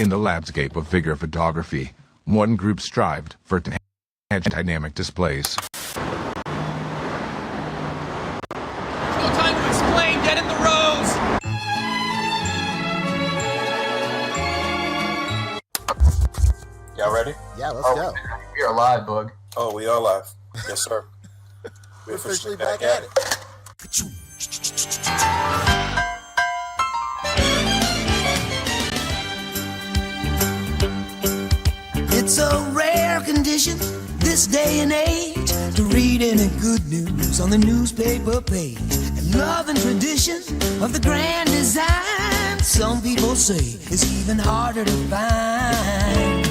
In the landscape of figure photography, one group strived for dynamic displays. No time to explain, dead in the rows! Y'all ready? Yeah, let's go. We are live, Boog. Oh, we are live. Yes, sir. We're officially back at it. It's a rare condition this day and age to read any good news on the newspaper page. And love and tradition of the grand design, some people say, is even harder to find.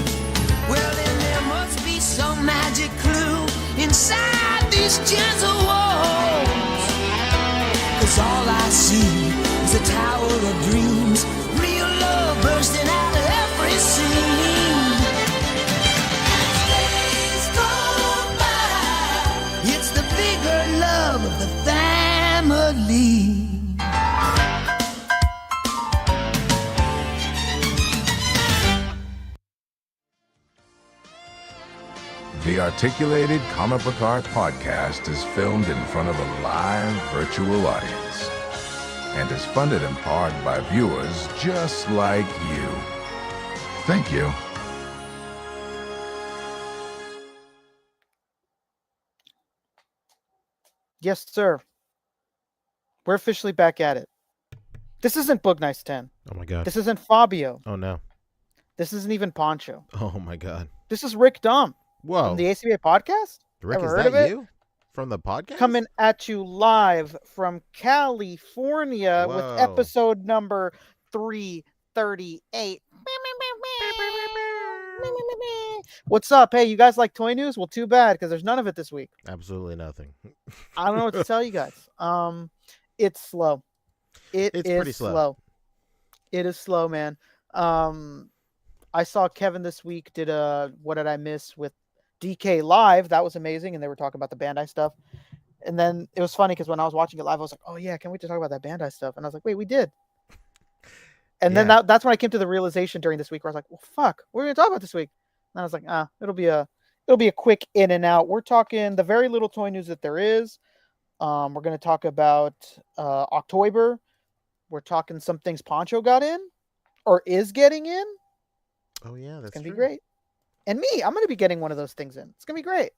Well, then there must be some magic clue inside these gentle walls. 'Cause all I see is a tower of dreams, real love bursting out of every scene. It's the bigger love of the family. The Articulated Comic Book Art Podcast is filmed in front of a live virtual audience and is funded in part by viewers just like you. Thank you. Yes, sir. We're officially back at it. This isn't Boog Nice 10. Oh my god. This isn't Fabio. Oh no. This isn't even Poncho. Oh my god. This is Rick Dumb Whoa. from the A.C.B.A podcast. Rick, Ever is heard that of it? you? From the podcast? Coming at you live from California with Whoa. episode number 338. What's up? Hey, you guys like toy news? Well, too bad, because there's none of it this week. Absolutely nothing. I don't know what to tell you guys. It's slow. It's is pretty slow. It is slow, man. I saw Kevin this week did a What Did I Miss with DK Live. That was amazing, and they were talking about the Bandai stuff. And then it was funny because when I was watching it live, I was like, "Oh yeah, can't wait to talk about that Bandai stuff." And I was like, "Wait, we did." And then that's when I came to the realization during this week where I was like, "Well, fuck, what are we gonna talk about this week?" And I was like, it'll be a quick in and out. We're talking the very little toy news that there is. We're going to talk about October. We're talking some things Poncho got in or is getting in. Oh yeah, that's going to true. be great. And me, I'm going to be getting one of those things in. It's going to be great.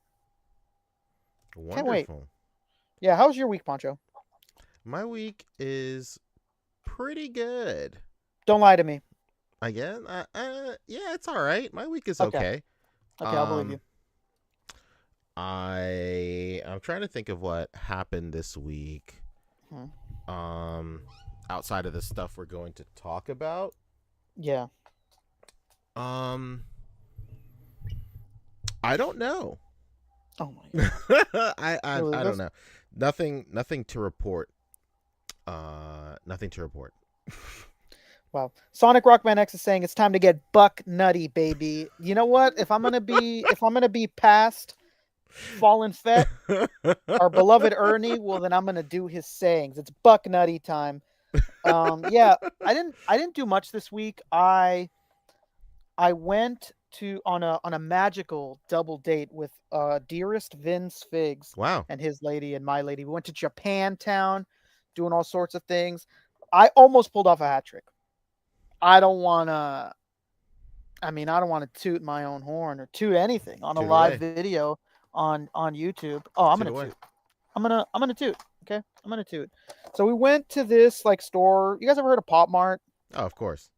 Wonderful. Can't wait. Yeah, how's your week, Poncho? My week is pretty good. Don't lie to me. Again, yeah, it's all right. My week is Okay. okay. Okay, I'll believe you. I'm trying to think of what happened this week. Outside of the stuff we're going to talk about. Yeah. I don't know. Oh my god. I don't know. Nothing to report. Nothing to report. Wow. Sonic Rockman X is saying it's time to get buck nutty, baby. You know what? If I'm gonna be past Fallen Fett, our beloved Ernie, well then I'm gonna do his sayings. It's buck nutty time. Yeah, I didn't do much this week. I went on a magical double date with dearest Vince Figs. Wow. And his lady and my lady. We went to Japantown, doing all sorts of things. I almost pulled off a hat trick. I don't want to toot my own horn or toot anything on a live video on YouTube. Oh, I'm going to toot. I'm going to toot. Okay. I'm going to toot. So we went to this store. You guys ever heard of Pop Mart? Oh, of course.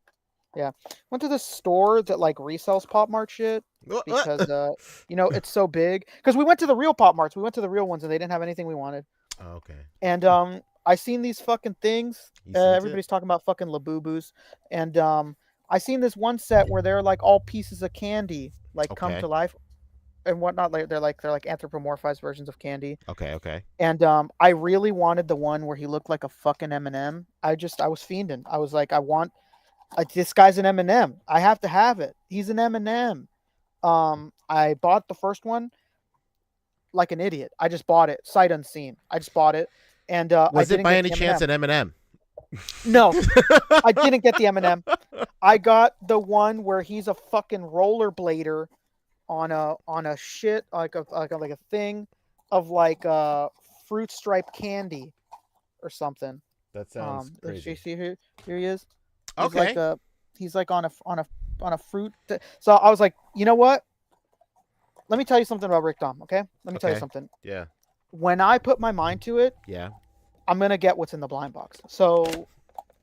Yeah. Went to this store that resells Pop Mart shit because, it's so big. Because we went to the real Pop Marts. We went to the real ones and they didn't have anything we wanted. Oh, okay. And, I seen these fucking things. Everybody's talking about fucking Labubu's, and I seen this one set where they're all pieces of candy, come to life, and whatnot. They're anthropomorphized versions of candy. Okay. And I really wanted the one where he looked like a fucking M&M. I was fiending. I was like, I want this guy's an M&M. I have to have it. He's an M&M. I bought the first one like an idiot. I just bought it sight unseen. I just bought it. And was it by any chance an M&M? No, I didn't get the M&M. I got the one where he's a fucking rollerblader on a shit like a thing of like fruit stripe candy or something. That sounds You crazy. see here he is. Okay. He's like on a fruit. So I was like, you know what? Let me tell you something about Rick Dom. Okay, let me tell you Okay. something. Yeah. When I put my mind to it, Yeah. I'm gonna get what's in the blind box. So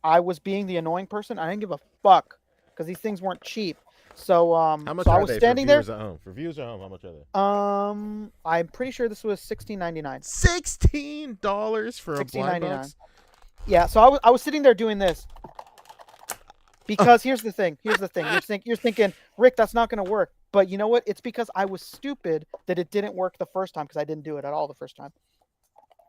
I was being the annoying person. I didn't give a fuck because these things weren't cheap. So How much so I are was they standing for there. viewers at home? For viewers at home, how much are they? I'm pretty sure this was $16.99. $16 for a blind $16.99. box? Yeah. So I was sitting there doing this because here's the thing. You're thinking, Rick, that's not gonna work. But you know what? It's because I was stupid that it didn't work the first time because I didn't do it at all the first time.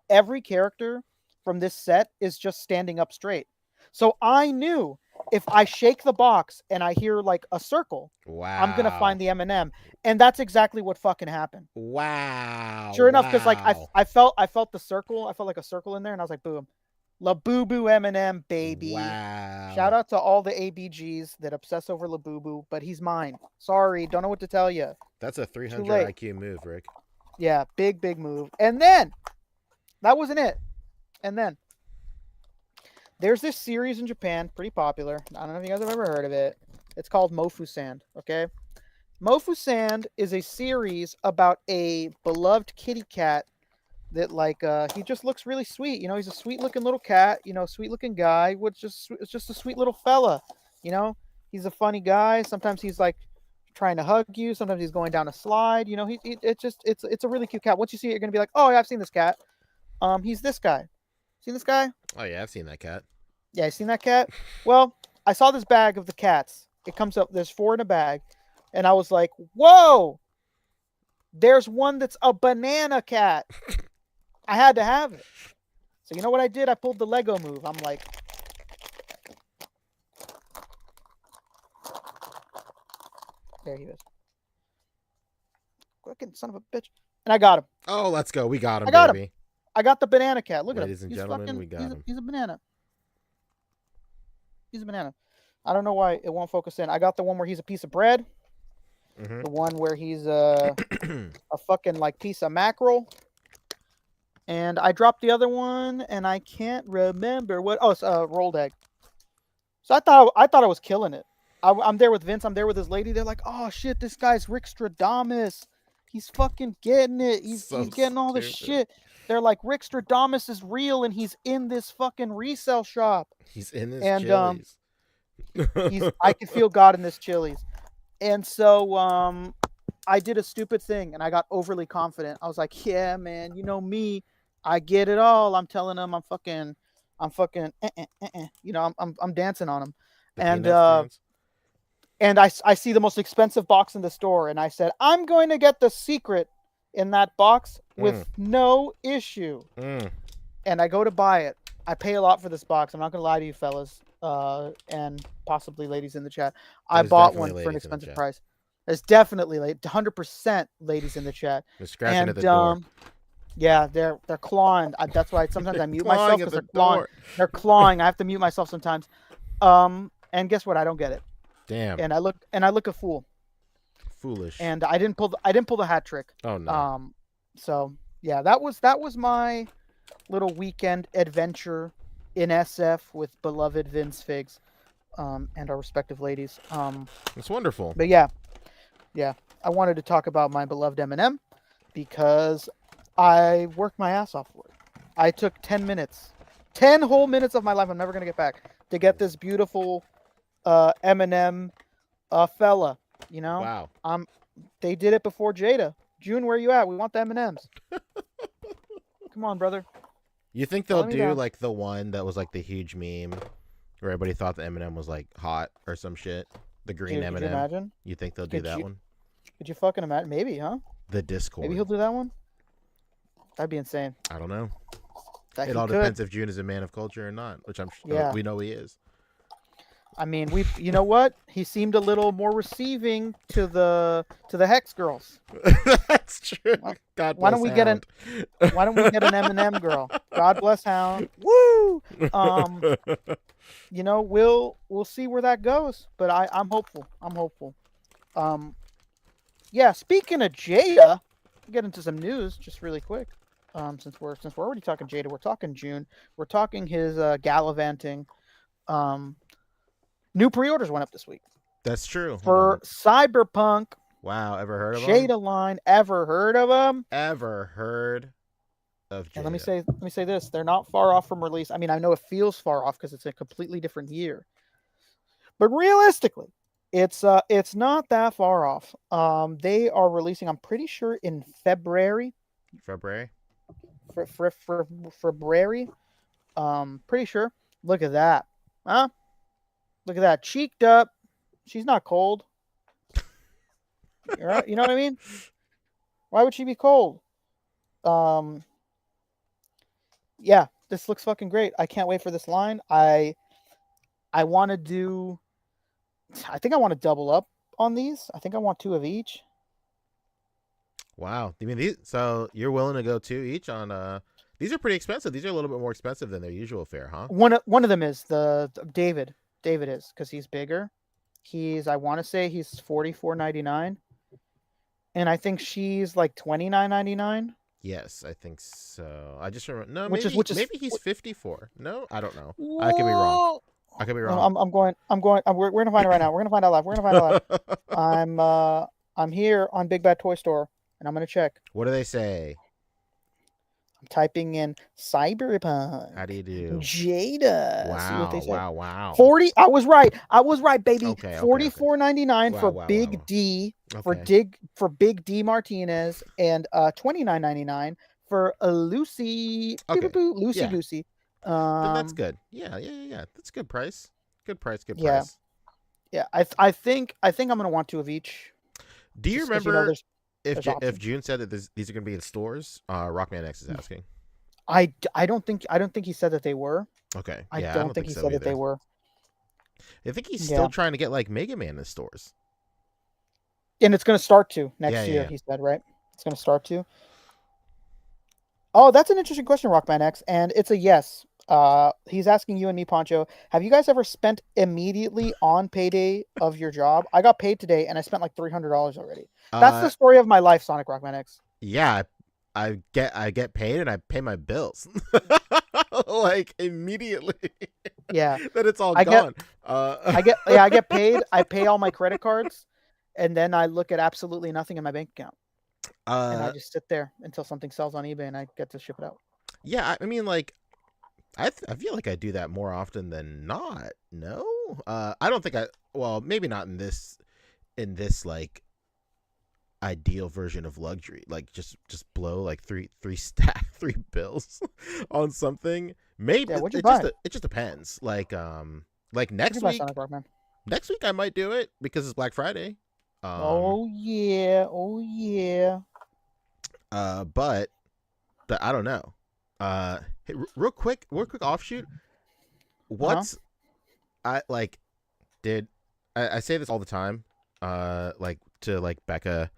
Every character from this set is just standing up straight. So I knew if I shake the box and I hear like a circle, Wow. I'm gonna find the M&M, and that's exactly what fucking happened. Wow. Sure enough, because like Wow. I felt the circle, I felt like a circle in there, and I was like, boom, Labubu M&M baby. Wow. Shout out to all the ABGs that obsess over Labubu, but he's mine. Sorry, don't know what to tell you. That's a 300 late. IQ move, Rick. Yeah, big move. And then that wasn't it. And then there's this series in Japan, pretty popular. I don't know if you guys have ever heard of it. It's called Mofu Sand, okay? Mofu Sand is a series about a beloved kitty cat that like he just looks really sweet. You know, he's a sweet looking little cat, you know, sweet looking guy with it's just a sweet little fella, you know? He's a funny guy. Sometimes he's like trying to hug you, sometimes he's going down a slide, you know, it's a really cute cat. Once you see it, you're going to be like, "Oh, yeah, I've seen this cat." He's this guy. Seen this guy? Oh, yeah, I've seen that cat. Yeah, you seen that cat? Well, I saw this bag of the cats. It comes up, there's 4 in a bag. And I was like, whoa! There's one that's a banana cat. I had to have it. So you know what I did? I pulled the Lego move. I'm like, there he is. Fucking son of a bitch. And I got him. Oh, let's go. We got him, I got baby. I got the banana cat. Look Ladies at him. and gentlemen, we got him. He's a banana. He's a banana. I don't know why it won't focus in. I got the one where he's a piece of bread. Mm-hmm. The one where he's a fucking like piece of mackerel. And I dropped the other one, and I can't remember what. Oh, it's a rolled egg. So I thought I was killing it. I'm there with Vince. I'm there with his lady. They're like, "Oh shit, this guy's Rick Stradamus. He's fucking getting it. He's getting all this shit." They're like, Rick Stradamus is real, and he's in this fucking resale shop. He's in this And Chili's. I can feel God in this Chili's. And so I did a stupid thing, and I got overly confident. I was like, "Yeah, man, you know me. I get it all." I'm telling him I'm fucking, you know, I'm dancing on him. And I see the most expensive box in the store, and I said, "I'm going to get the secret in that box with no issue." And I go to buy it. I pay a lot for this box. I'm not going to lie to you fellas, and possibly ladies in the chat. I bought one for an expensive price. There's definitely 100% ladies in the chat. They're scratching at the door. Yeah, they're clawing. That's why sometimes I mute myself because they're clawing. They're clawing. I have to mute myself sometimes. And guess what? I don't get it. Damn. And I look a fool. Foolish. And I didn't pull the hat trick. Oh no. So yeah, that was my little weekend adventure in SF with beloved Vince Figs, and our respective ladies. It's wonderful. But yeah, I wanted to talk about my beloved M&M because I worked my ass off for it. I took 10 whole minutes of my life I'm never gonna get back to get this beautiful M&M fella. You know, wow. They did it before Jada. June, where you at? We want the M&Ms. Come on, brother. You think they'll do like the one that was like the huge meme where everybody thought the M&M was like hot or some shit? The green M&M. Could you imagine? You think they'll do that one? Could you fucking imagine? Maybe, huh? The Discord. Maybe he'll do that one. That'd be insane. I don't know. It all depends if June is a man of culture or not, which we know he is. I mean, you know what? He seemed a little more receiving to the Hex girls. That's true. God bless Why don't we get an M&M girl? God bless Hound. Woo! You know, we'll see where that goes, but I'm hopeful. Yeah, speaking of Jada, we'll get into some news just really quick. Since we're already talking Jada, we're talking June. We're talking his gallivanting. New pre-orders went up this week. That's true. For Cyberpunk. Wow, ever heard of Jada him? line, ever heard of him? Ever heard of Jada? And let me say this: they're not far off from release. I mean, I know it feels far off because it's a completely different year, but realistically, it's not that far off. They are releasing, I'm pretty sure, in February. February. February. Pretty sure. Look at that, huh? Look at that, cheeked up. She's not cold. Right? You know what I mean? Why would she be cold? Yeah, this looks fucking great. I can't wait for this line. I want to do. I think I want to double up on these. I think I want 2 of each. Wow. You mean so you're willing to go 2 each on these are pretty expensive. These are a little bit more expensive than their usual fare, huh? One of them is the David. David is because he's bigger. I want to say he's $44.99, and I think she's like $29.99. Yes, I think so. I just remember. No, maybe he's 54. No, I don't know. I could be wrong. We're gonna find it right now. We're gonna find out live. I'm here on Big Bad Toy Store, and I'm gonna check. What do they say? I'm typing in Cyberpunk. How do you do? Jada. Wow! See what they say. Wow! 40. I was right, baby. Okay. $44.99 for Big D. For Big D Martinez, and $29.99 for Lucy. Okay. Lucy Goosey. That's good. Yeah. That's a good price. Good price. Yeah. I think I'm gonna want 2 of each. Do you remember if June said that these are gonna be in stores? Rockman X is asking. I don't think he said that they were. Okay. I don't think he said that they were. I think he's still trying to get like Mega Man in stores. And it's going to start to next year, he said, right? It's going to start to. Oh, that's an interesting question, Rockman X, and it's a yes. He's asking you and me, Poncho, have you guys ever spent immediately on payday of your job? I got paid today, and I spent like $300 already. That's the story of my life, Sonic Rockman X. Yeah, I get paid, and I pay my bills like immediately. Yeah, then it's all gone. I get paid. I pay all my credit cards, and then I look at absolutely nothing in my bank account. And I just sit there until something sells on eBay, and I get to ship it out. Yeah, I mean, like, I feel like I do that more often than not. No, I don't think well, maybe not in this like ideal version of luxury. Like just blow like three bills on something. Maybe it just depends. Like next week. Next week I might do it because it's Black Friday. Oh yeah. But I don't know. Hey, real quick offshoot. What's I say this all the time, like to like Becca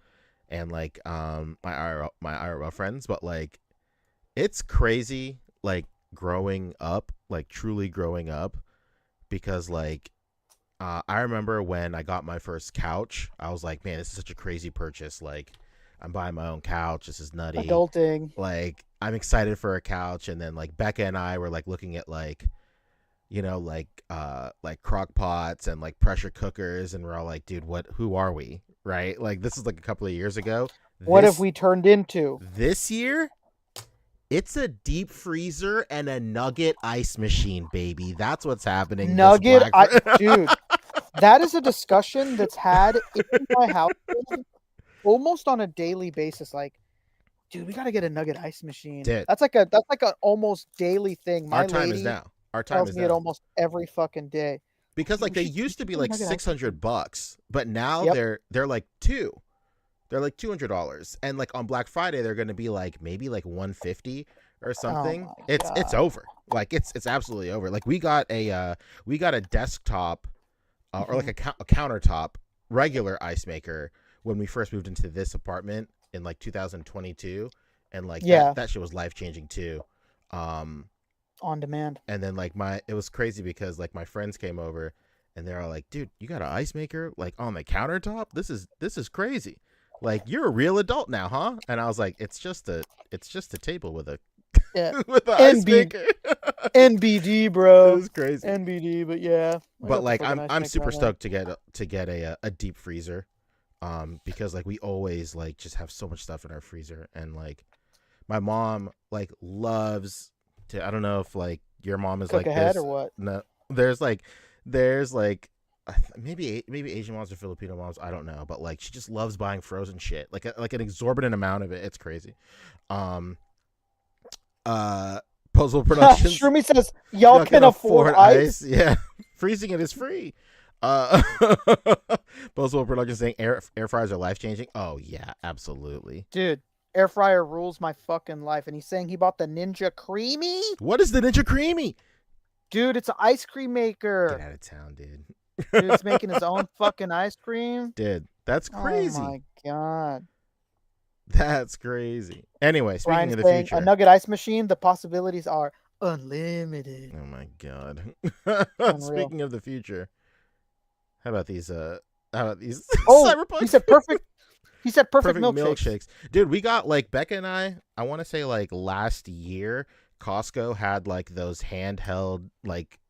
and like my IRL friends, but like it's crazy like growing up, like truly growing up, because like I remember when I got my first couch, I was like, man, this is such a crazy purchase. Like, I'm buying my own couch. This is nutty. Adulting. Like, I'm excited for a couch. And then like Becca and I were like looking at like, you know, like crock pots and like pressure cookers. And we're all like, dude, who are we? Right? Like, this is like a couple of years ago. What have we turned into? This year, it's a deep freezer and a nugget ice machine, baby. That's what's happening. Nugget, dude, that is a discussion that's had in my house almost on a daily basis. Like, dude, we gotta get a nugget ice machine. That's like an almost daily thing. Our time is now. Our time tells is me now. it almost every fucking day. Because like they used to be like $600, but now they're like They're like $200, and like on Black Friday they're going to be like maybe like $150 or something. It's over. Like it's absolutely over. Like we got a desktop or like a countertop regular ice maker when we first moved into this apartment in like 2022, and like that shit was life changing too. On demand. And then like it was crazy because like my friends came over and they're all like, dude, you got an ice maker like on the countertop? This is crazy. Like, you're a real adult now, huh? And I was like, it's just a table with a with an ice maker. NBD, bro. It was crazy. NBD, but yeah. But like I'm super stoked to get a deep freezer. Because like we always like just have so much stuff in our freezer, and like my mom like loves to, I don't know if like your mom is cook like ahead this or what? No, there's like maybe Asian moms or Filipino moms, I don't know, but like she just loves buying frozen shit, like an exorbitant amount of it. It's crazy. Puzzle Productions. Shroomy says y'all can afford ice. Yeah, freezing it is free. Puzzle Productions saying air fryers are life changing. Oh yeah, absolutely, dude. Air fryer rules my fucking life. And he's saying he bought the Ninja Creamy. What is the Ninja Creamy? Dude, it's an ice cream maker. Get out of town, dude. Dude, he's making his own fucking ice cream. Dude, that's crazy. Oh my god. That's crazy. Anyway, speaking Brian's of the saying, future. a nugget ice machine, the possibilities are unlimited. Oh my god. Speaking of the future. How about these Cyberpunk? He said perfect. He said perfect milkshakes. Dude, we got like Becca and I want to say like last year, Costco had like those handheld like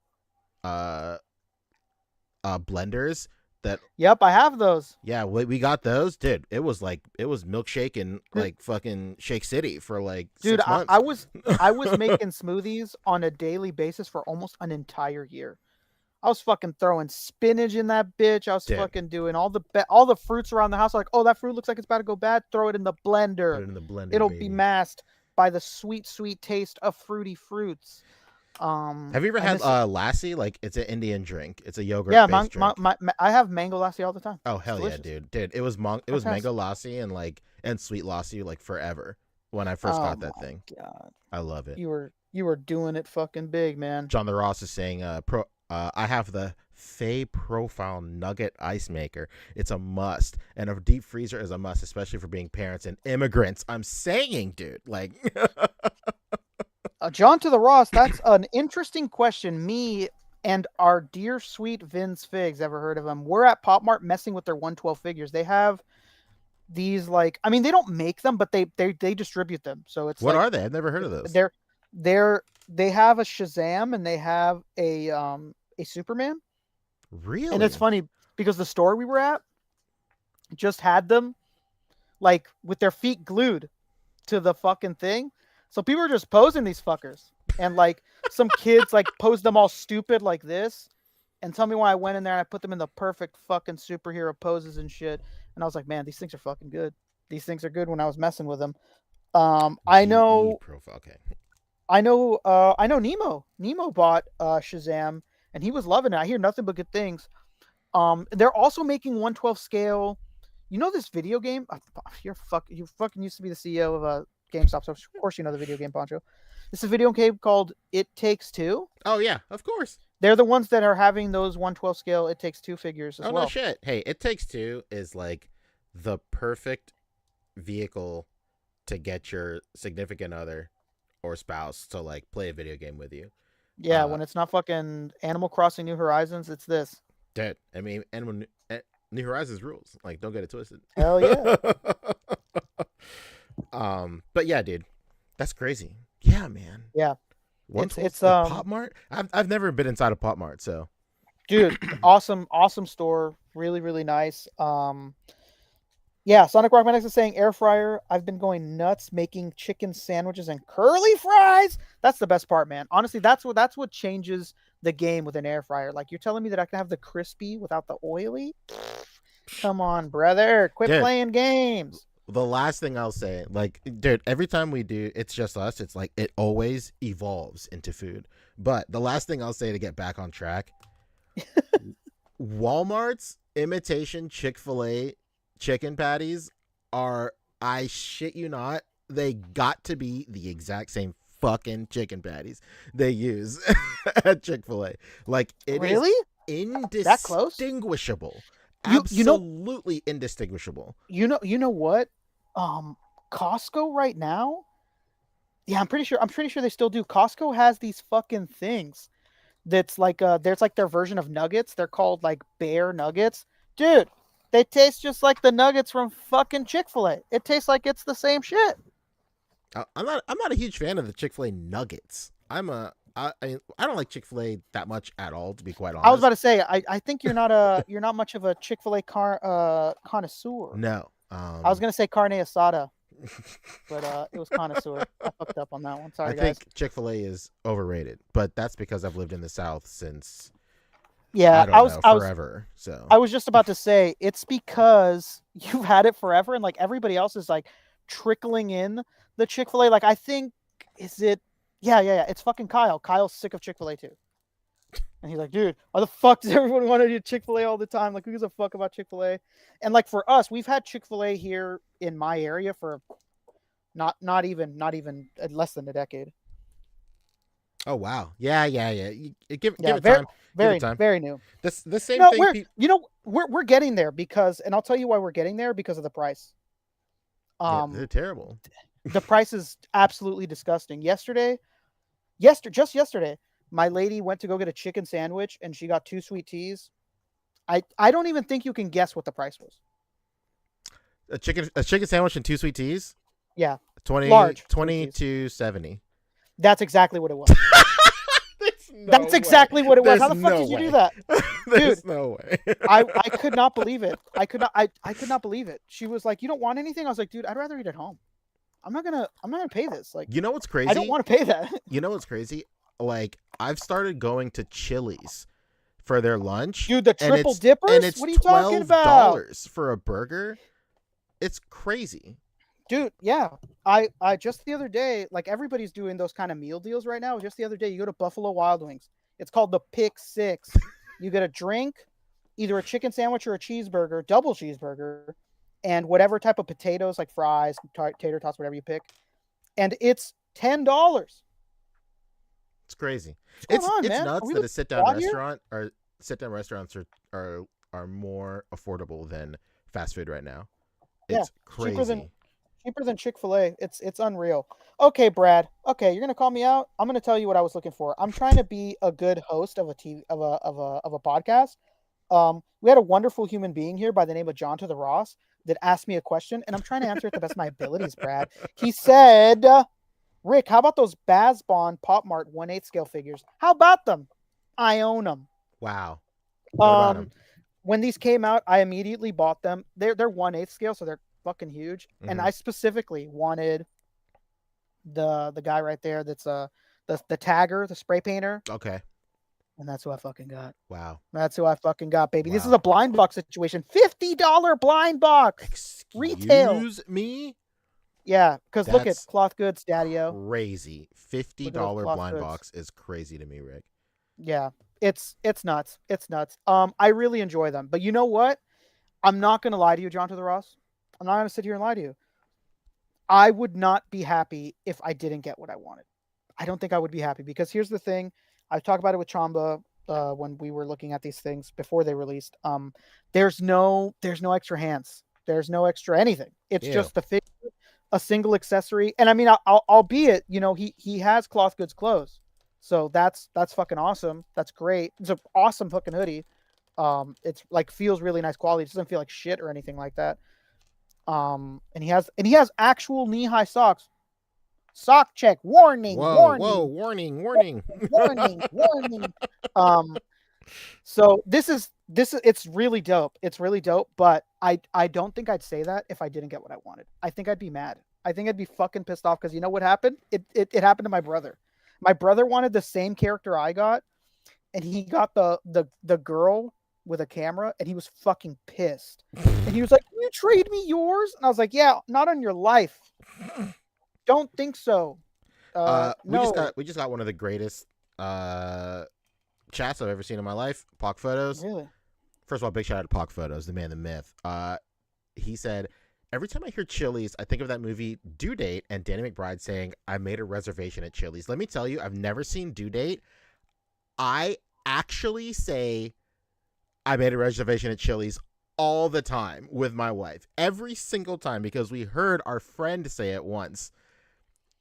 blenders that. Yep, I have those. Yeah, we got those. Dude, it was milkshake in like fucking Shake City for like 6 months. I was making smoothies on a daily basis for almost an entire year. I was fucking throwing spinach in that bitch. I was fucking doing all the fruits around the house. Like, oh, that fruit looks like it's about to go bad. Throw it in the blender. Put it in the blender. It'll be masked by the sweet, sweet taste of fruity fruits. Have you ever had lassi? Like, it's an Indian drink. It's a yogurt. Yeah, drink. I have mango lassi all the time. Oh hell yeah, dude! It was mango lassi and sweet lassi like forever when I first got that thing. God, I love it. You were doing it fucking big, man. John the Ross is saying, I have the Fay Profile Nugget Ice Maker. It's a must. And a deep freezer is a must, especially for being parents and immigrants. I'm saying, dude, like. John to the Ross, that's an interesting question. Me and our dear sweet Vince Figs, ever heard of them? We're at Pop Mart messing with their 112 figures. They have these like, I mean, they don't make them, but they distribute them. So it's what are they? I've never heard of those. They have a Shazam and they have a Superman. Really? And it's funny because the store we were at just had them like with their feet glued to the fucking thing. So people were just posing these fuckers. And like some kids like posed them all stupid like this. And tell me why I went in there and I put them in the perfect fucking superhero poses and shit. And I was like, man, these things are fucking good. These things are good when I was messing with them. I know Nemo. Nemo bought Shazam and he was loving it. I hear nothing but good things. They're also making 112 scale. You know this video game? You fucking used to be the CEO of GameStop, so of course you know the video game, Poncho. This is a video game called It Takes Two. Oh yeah, of course. They're the ones that are having those 112 scale It Takes Two figures as well. Oh no shit. Hey, It Takes Two is like the perfect vehicle to get your significant other or spouse to like play a video game with you. Yeah, when it's not fucking Animal Crossing New Horizons, it's this. Dude, I mean, New Horizons rules. Like, don't get it twisted. Hell yeah. But yeah, dude, that's crazy. Yeah, man. Yeah. It's Pop Mart. I've never been inside a Pop Mart, so. Dude, awesome store. Really, really nice. Yeah, Sonic Rockman X is saying air fryer. I've been going nuts making chicken sandwiches and curly fries. That's the best part, man. Honestly, that's what changes the game with an air fryer. Like, you're telling me that I can have the crispy without the oily? Come on, brother. Quit playing games. The last thing I'll say, like, dude, every time we do It's Just Us, it's like it always evolves into food. But the last thing I'll say to get back on track, Walmart's imitation Chick-fil-A chicken patties are, I shit you not, they got to be the exact same fucking chicken patties they use at Chick-fil-A. Like, it really? That close? Indistinguishable. You know, Absolutely indistinguishable. you know what? Costco right now. Yeah, I'm pretty sure they still do. Costco has these fucking things. That's like there's like their version of nuggets. They're called like bear nuggets, dude. They taste just like the nuggets from fucking Chick-fil-A. It tastes like it's the same shit. I'm not a huge fan of the Chick-fil-A nuggets. I don't like Chick-fil-A that much at all, to be quite honest. I was about to say, I think you're not much of a Chick-fil-A connoisseur. No. I was gonna say carne asada, but it was connoisseur. I fucked up on that one. Sorry, I guys. think Chick-fil-A is overrated, but that's because I've lived in the South since forever. So I was just about to say it's because you've had it forever, and like everybody else is like trickling in the Chick-fil-A. Like I think yeah. It's fucking Kyle. Kyle's sick of Chick-fil-A too. And he's like, dude, why the fuck does everyone want to do Chick-fil-A all the time? Like, who gives a fuck about Chick-fil-A? And like for us, we've had Chick-fil-A here in my area for not even less than a decade. Oh wow, yeah. Give it Very, time. very, very new. The same No, thing. we're getting there because, and I'll tell you why we're getting there, because of the price. They're terrible. The price is absolutely disgusting. Just yesterday, my lady went to go get a chicken sandwich and she got 2 sweet teas. I don't even think you can guess what the price was. A chicken sandwich and 2 sweet teas? Yeah. 22.70. That's exactly what it was. That's exactly what it was. How the fuck did you do that? There's Dude, no way. I could not believe it. I could not believe it. She was like, "You don't want anything?" I was like, "Dude, I'd rather eat at home. I'm not gonna pay this." Like, you know what's crazy? I don't want to pay that. You know what's crazy? Like, I've started going to Chili's for their lunch. Dude, the triple dippers? And it's what are you talking about? $12 for a burger. It's crazy. Dude, yeah. I just the other day, like everybody's doing those kind of meal deals right now. Just the other day, you go to Buffalo Wild Wings. It's called the Pick 6. You get a drink, either a chicken sandwich or a cheeseburger, double cheeseburger, and whatever type of potatoes, like fries, tater tots, whatever you pick. And it's $10. It's crazy. What's It's going on, man? nuts Are we that a here? sit-down restaurants are more affordable than fast food right now. Yeah, It's crazy. Cheaper than Chick-fil-A. It's unreal. Okay, Brad. Okay, you're gonna call me out. I'm gonna tell you what I was looking for. I'm trying to be a good host of a podcast. We had a wonderful human being here by the name of John to the Ross that asked me a question, and I'm trying to answer it the best of my abilities, Brad. He said, Rick, how about those Bazbon Pop Mart 1/8 scale figures? How about them? I own them. Wow. What about 'em? When these came out, I immediately bought them. They're 1/8 scale, so they're fucking huge. Mm-hmm. And I specifically wanted the guy right there that's the tagger, the spray painter. Okay. And that's who I fucking got. Wow. That's who I fucking got, baby. Wow. This is a blind box situation. $50 blind box. Retail. Excuse me? Yeah, because look at That's cloth goods, Daddy-O. Crazy. $50 cloth blind goods. box is crazy to me, Rick. Yeah, it's nuts. It's nuts. I really enjoy them. But you know what? I'm not gonna lie to you, John to the Ross. I'm not gonna sit here and lie to you. I would not be happy if I didn't get what I wanted. I don't think I would be happy, because here's the thing. I've talked about it with Chamba when we were looking at these things before they released. There's no extra hands. There's no extra anything. It's just the figure, a single accessory. And I mean, albeit, he has cloth goods clothes. So that's fucking awesome. That's great. It's an awesome fucking hoodie. It's like feels really nice quality. It doesn't feel like shit or anything like that. And he has actual knee-high socks. Sock check. Warning. Warning. Warning. So this is it's really dope. It's really dope, but I don't think I'd say that if I didn't get what I wanted. I think I'd be mad. I think I'd be fucking pissed off, because you know what happened? It happened to my brother. My brother wanted the same character I got, and he got the girl with a camera, and he was fucking pissed. And he was like, "You trade me yours?" And I was like, "Yeah, not on your life. Don't think so." We just got one of the greatest chats I've ever seen in my life. Pock Photos. Really? First of all, big shout out to Pock Photos, the man, the myth. He said, "Every time I hear Chili's, I think of that movie Due Date and Danny McBride saying, 'I made a reservation at Chili's.' Let me tell you, I've never seen Due Date. I actually say I made a reservation at Chili's all the time with my wife, every single time, because we heard our friend say it once,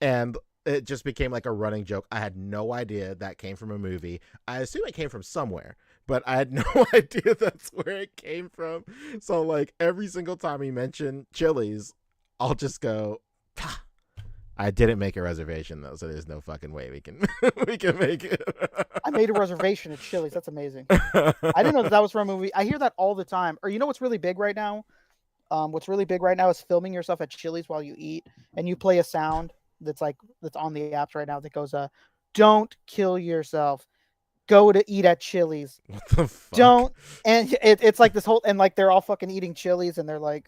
and it just became like a running joke. I had no idea that came from a movie. I assume it came from somewhere, but I had no idea that's where it came from. So like every single time we mention Chili's, I'll just go, "Pah." I didn't make a reservation though, so there's no fucking way we can we can make it. I made a reservation at Chili's. That's amazing. I didn't know that was from a movie. I hear that all the time. Or you know what's really big right now? What's really big right now is filming yourself at Chili's while you eat, and you play a sound that's on the apps right now that goes, "Don't kill yourself. Go to eat at Chili's. What the fuck? Don't." And it's like this whole, and like they're all fucking eating Chili's, and they're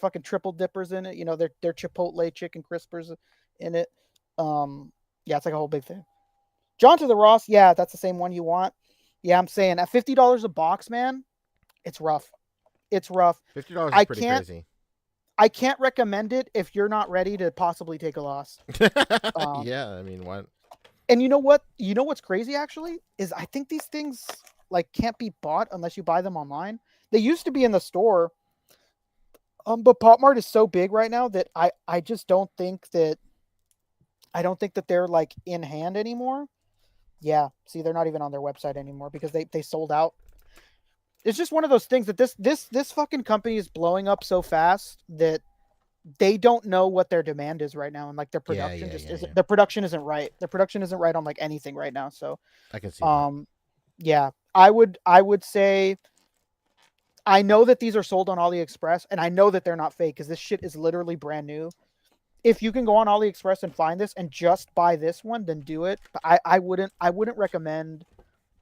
fucking triple dippers in it. You know, they're Chipotle chicken crispers in it. Yeah, it's like a whole big thing. John to the Ross, yeah, that's the same one you want. Yeah, I'm saying at $50 a box, man, it's rough. It's rough. $50 is pretty crazy. I can't recommend it if you're not ready to possibly take a loss. Yeah, I mean, what? And you know what? You know what's crazy actually is I think these things like can't be bought unless you buy them online. They used to be in the store. But Pop Mart is so big right now that I just don't think that they're like in hand anymore. Yeah, see, they're not even on their website anymore because they sold out. It's just one of those things that this fucking company is blowing up so fast that they don't know what their demand is right now, and like their production isn't. Their production isn't right. Their production isn't right on like anything right now. So I can see. That. Yeah, I would say. I know that these are sold on AliExpress, and I know that they're not fake because this shit is literally brand new. If you can go on AliExpress and find this and just buy this one, then do it. But I wouldn't recommend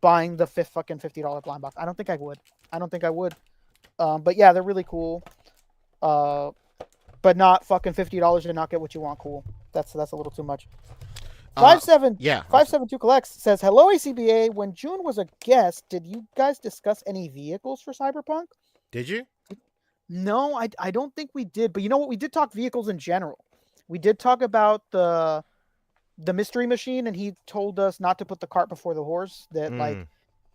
buying the fucking $50 blind box. I don't think I would. But yeah, they're really cool. But not fucking $50 to not get what you want. Cool. That's a little too much. 572 collects says, "Hello A.C.B.A. When June was a guest, did you guys discuss any vehicles for Cyberpunk?" Did you? No, I don't think we did. But you know what? We did talk vehicles in general. We did talk about the mystery machine, and he told us not to put the cart before the horse. That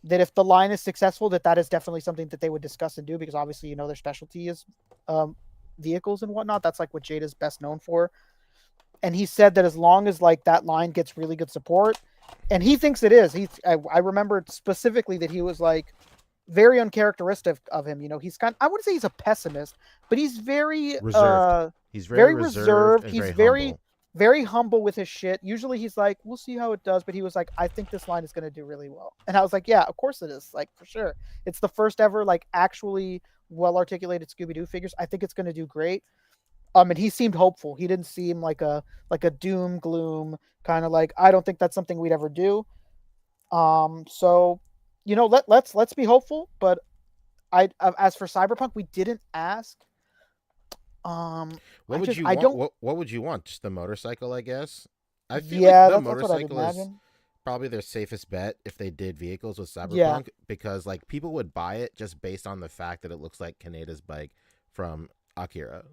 that if the line is successful, that is definitely something that they would discuss and do, because obviously, you know, their specialty is vehicles and whatnot. That's like what Jada's best known for. And he said that as long as like that line gets really good support, and he thinks it is. I remembered specifically that he was like very uncharacteristic of him. You know, I wouldn't say he's a pessimist, but he's very reserved. He's very reserved. He's very very humble with his shit. Usually he's like, we'll see how it does. But he was like, I think this line is going to do really well. And I was like, yeah, of course it is. Like, for sure. It's the first ever like actually well-articulated Scooby-Doo figures. I think it's going to do great. And he seemed hopeful. He didn't seem like a doom gloom kind of like, I don't think that's something we'd ever do. So, you know, let's be hopeful. But as for Cyberpunk, we didn't ask. What would you want? What would you want? Just the motorcycle, I guess. I feel like the motorcycle is probably their safest bet if they did vehicles with Cyberpunk, because like people would buy it just based on the fact that it looks like Kaneda's bike from Akira.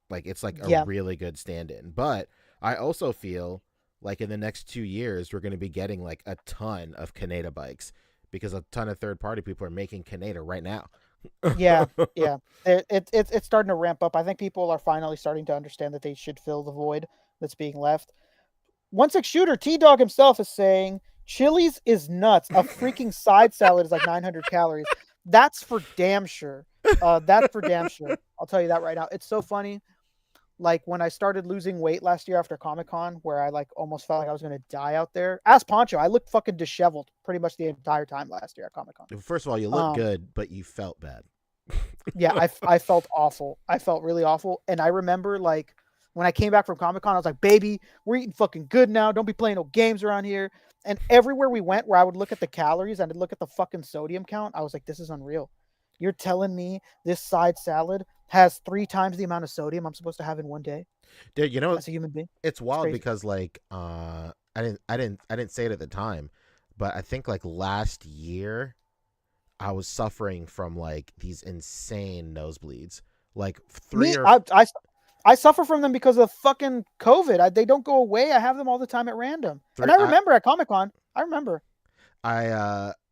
Like, it's like a really good stand-in. But I also feel like in the next 2 years, we're going to be getting like a ton of Kaneda bikes, because a ton of third-party people are making Kaneda right now. Yeah. It's starting to ramp up. I think people are finally starting to understand that they should fill the void that's being left. 1-6 Shooter, T-Dog himself is saying, Chili's is nuts. A freaking side salad is like 900 calories. That's for damn sure. That's for damn sure. I'll tell you that right now. It's so funny. Like when I started losing weight last year after Comic-Con, where I like almost felt like I was going to die out there. Ask Poncho. I looked fucking disheveled pretty much the entire time last year at Comic-Con. First of all, you look good, but you felt bad. Yeah, I felt awful. I felt really awful. And I remember like when I came back from Comic-Con, I was like, baby, we're eating fucking good now. Don't be playing no games around here. And everywhere we went where I would look at the calories and I'd look at the fucking sodium count, I was like, this is unreal. You're telling me this side salad has 3 times the amount of sodium I'm supposed to have in one day? Dude, you know, as a human being, it's wild because like I didn't say it at the time, but I think like last year I was suffering from like these insane nosebleeds. Like I suffer from them because of fucking COVID. They don't go away. I have them all the time at random. And I remember at Comic-Con, I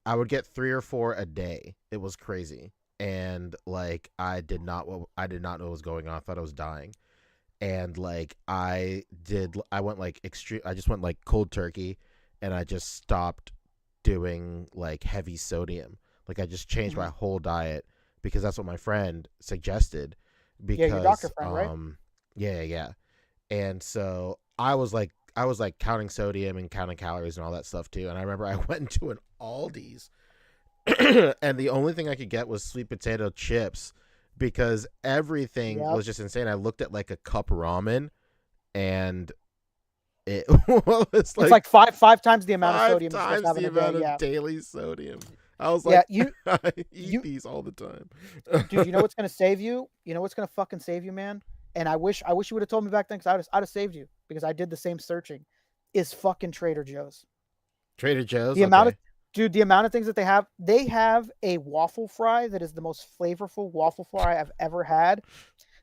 I would get 3 or 4 a day. It was crazy. And like I did not know what was going on. I thought I was dying. And like I went like extreme. I just went like cold turkey, and I just stopped doing like heavy sodium. Like I just changed my whole diet because that's what my friend suggested. Because your doctor friend, right? Yeah. And so I was like counting sodium and counting calories and all that stuff too. And I remember I went into an Aldi's and the only thing I could get was sweet potato chips because everything was just insane. I looked at like a cup ramen and it was it's like five times the amount of sodium you're supposed to have in a day. Of daily sodium. I was like, I eat these all the time. Dude, you know what's going to save you? You know what's going to fucking save you, man? And I wish you would have told me back then because I'd have saved you because I did the same searching. Is fucking Trader Joe's. Trader Joe's? The amount of things that they have a waffle fry that is the most flavorful waffle fry I've ever had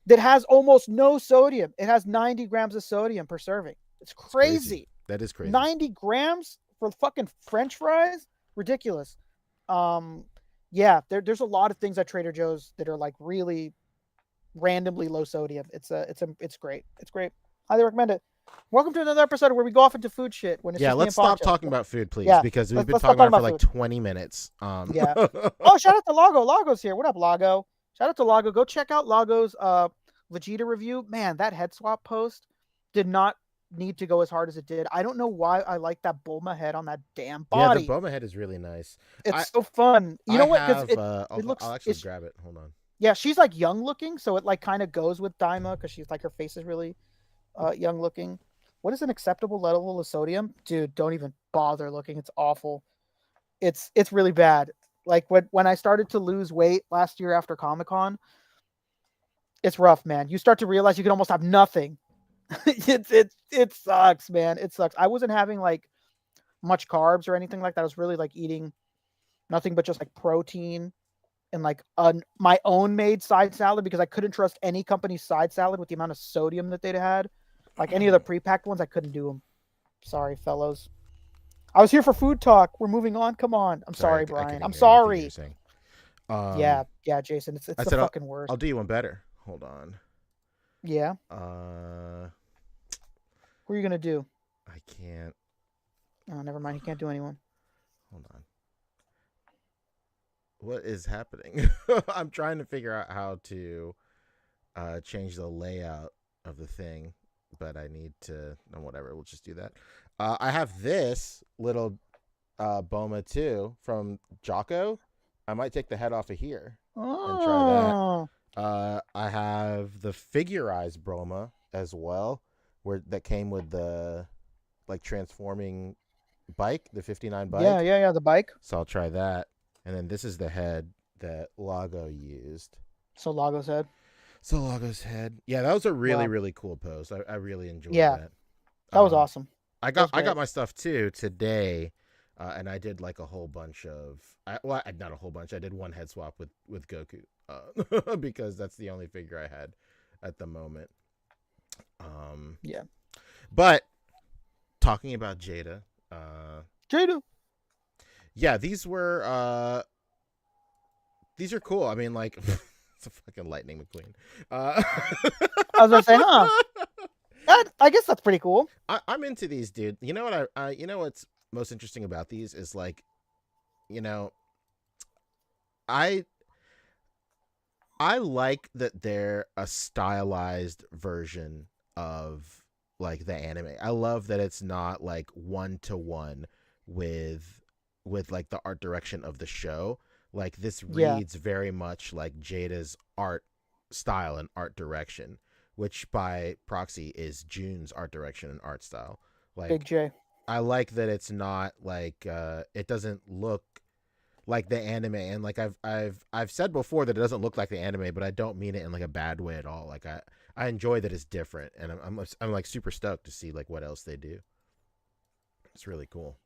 that has almost no sodium. It has 90 grams of sodium per serving. It's crazy. That is crazy. 90 grams for fucking French fries? Ridiculous. Yeah, there's a lot of things at Trader Joe's that are like really randomly low sodium. It's great. It's great. Highly recommend it. Welcome to another episode where we go off into food shit. When it's let's stop talking about food, please, because we've been talking about it for like 20 minutes. Yeah. Oh, shout out to Lago. Lago's here. What up, Lago? Shout out to Lago. Go check out Lago's Vegeta review. Man, that head swap post did not need to go as hard as it did. I don't know why I like that Bulma head on that damn body. Yeah, the Bulma head is really nice. It's so fun. You know what? Because it looks. I'll actually grab it. Hold on. Yeah, she's like young looking, so it like kind of goes with Daima because she's like her face is really young looking. What is an acceptable level of sodium? Dude, don't even bother looking. It's awful. It's really bad. Like when I started to lose weight last year after Comic-Con, it's rough, man. You start to realize you can almost have nothing. It sucks, man. It sucks. I wasn't having like much carbs or anything like that. I was really like eating nothing but just like protein and like my own made side salad because I couldn't trust any company's side salad with the amount of sodium that they'd had. Like any of the pre-packed ones, I couldn't do them. Sorry, fellows. I was here for food talk. We're moving on. Come on. I'm sorry, Brian. I'm sorry. Yeah, Jason. It's the fucking worst. I'll do you one better. Hold on. Yeah. What are you gonna do? I can't. Oh, never mind. You can't do anyone. Hold on. What is happening? I'm trying to figure out how to change the layout of the thing, but I need to. No, whatever. We'll just do that. I have this little Boma too from Jocko. I might take the head off of here and try that. I have the figurized Broma as well, that came with the like transforming bike, the 59 bike. Yeah, the bike. So I'll try that. And then this is the head that Lago used. So Lago's head. Yeah, that was a really cool post. I really enjoyed that. That was awesome. I got my stuff too today, and I did like a whole bunch of. Not a whole bunch. I did one head swap with Goku, because that's the only figure I had at the moment. Yeah. But talking about Jada. Yeah, these are cool. I mean, like, it's a fucking Lightning McQueen. I was gonna say, huh? I guess that's pretty cool. I'm into these, dude. You know what? You know what's most interesting about these is like, you know, I like that they're a stylized version of like the anime. I love that it's not like 1-to-1 with like the art direction of the show. Like this reads very much like Jada's art style and art direction, which by proxy is June's art direction and art style. Like Big J. I like that it's not like it doesn't look like the anime, and like I've said before that it doesn't look like the anime, but I don't mean it in like a bad way at all. Like I enjoy that it's different, and I'm like super stoked to see like what else they do. It's really cool.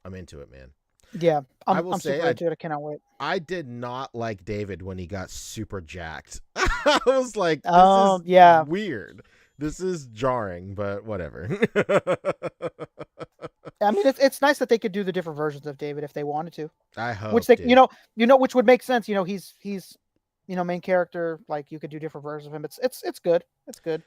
I'm into it, man. Yeah, I'm super into it. I cannot wait. I did not like David when he got super jacked. I was like, this is weird. This is jarring, but whatever. I mean, it's nice that they could do the different versions of David if they wanted to. I hope. Which they, dude. which would make sense. He's main character. Like you could do different versions of him. It's good. It's good.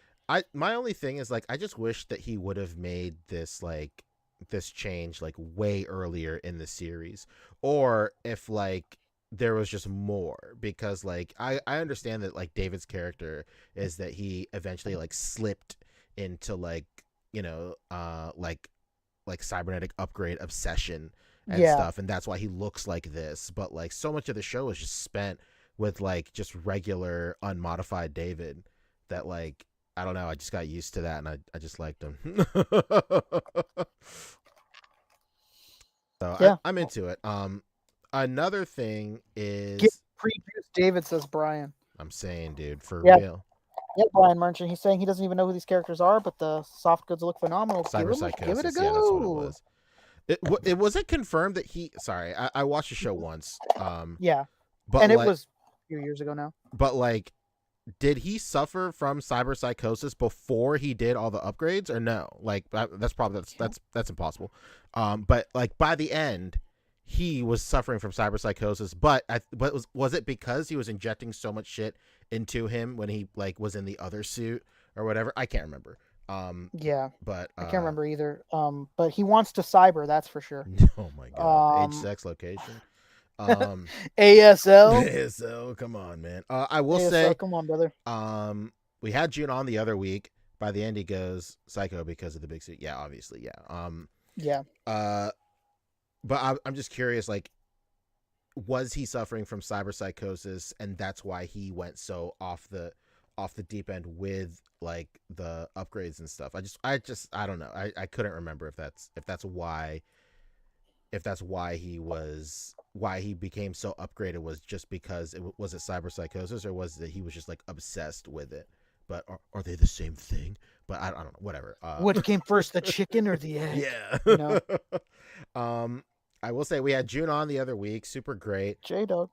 My only thing is like I just wish that he would have made this like this change like way earlier in the series, or if like there was just more, because like I understand that like David's character is that he eventually like slipped into like like cybernetic upgrade obsession and stuff, and that's why he looks like this, but like so much of the show is just spent with like just regular unmodified David that like I don't know, I just got used to that and I just liked him. So yeah. I'm into it. Another thing is get pre-juice David, says Brian. I'm saying, dude, for real. Yeah, Brian Merchant. He's saying he doesn't even know who these characters are, but the soft goods look phenomenal. Cyber Psychosis. Give it a go. Yeah, that's what it was. Was it confirmed that he? Sorry, I watched the show once. Yeah, but and it was a few years ago now. But like, did he suffer from cyber psychosis before he did all the upgrades, or no? Like that's impossible. But like by the end, he was suffering from cyber psychosis. But was it because he was injecting so much shit into him when he like was in the other suit or whatever? I can't remember. Yeah, but I can't remember either. But he wants to cyber, that's for sure. Oh my god, age, sex, location. ASL, come on, man. I will ASL, say, come on, brother. We had June on the other week. By the end, he goes psycho because of the big suit. Yeah, obviously, yeah. Yeah. But I'm just curious, like, was he suffering from cyber psychosis, and that's why he went so off the deep end with like the upgrades and stuff? I don't know. I couldn't remember if that's why he became so upgraded, was just because was it cyber psychosis, or was that he was just like obsessed with it? But are they the same thing? But I don't know, whatever. What came first, the chicken or the egg? Yeah. I will say we had June on the other week, super great. J-Dog.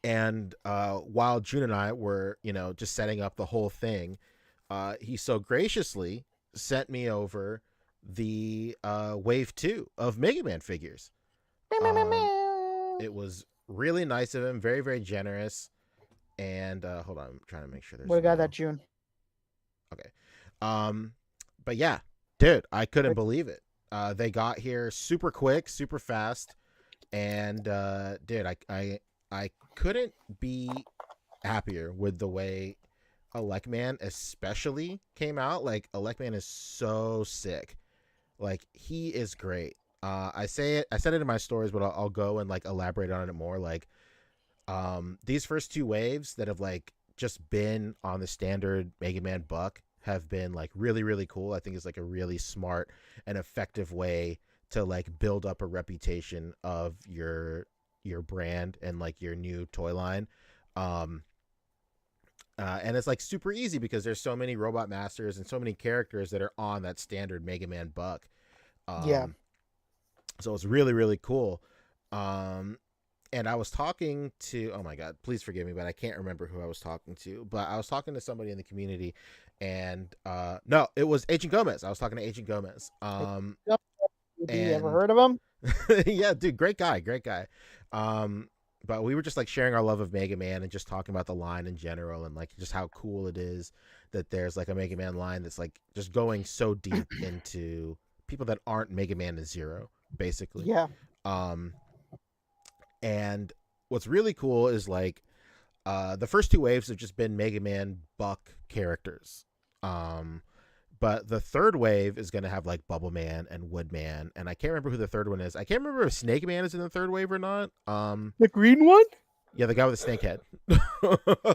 And while June and I were, just setting up the whole thing, he so graciously sent me over the wave 2 of Mega Man figures. It was really nice of him, very, very generous. And hold on, I'm trying to make sure there's. What got that June? Okay. But yeah, dude, I couldn't believe it. They got here super quick, super fast, and dude, I couldn't be happier with the way Elecman especially came out. Like Elecman is so sick. Like he is great. I said it in my stories, but I'll go and like elaborate on it more. Like these first 2 waves that have like just been on the standard Mega Man Buck have been like really, really cool. I think it's like a really smart and effective way to like build up a reputation of your brand and like your new toy line. And it's like super easy because there's so many Robot Masters and so many characters that are on that standard Mega Man Buck. So it's really, really cool. And I was talking to, oh my God, please forgive me, but I can't remember who I was talking to, but I was talking to somebody in the community, and no, it was Agent Gomez. I was talking to Agent Gomez. You ever heard of him? Yeah, dude, great guy. But we were just like sharing our love of Mega Man and just talking about the line in general and like just how cool it is that there's like a Mega Man line that's like just going so deep into people that aren't Mega Man and Zero, basically. Yeah. And what's really cool is like the first 2 waves have just been Mega Man Buck characters. But the third wave is going to have like Bubble Man and Wood Man, and I can't remember who the third one is. I can't remember if Snake Man is in the third wave or not. The green one? Yeah, the guy with the snake head.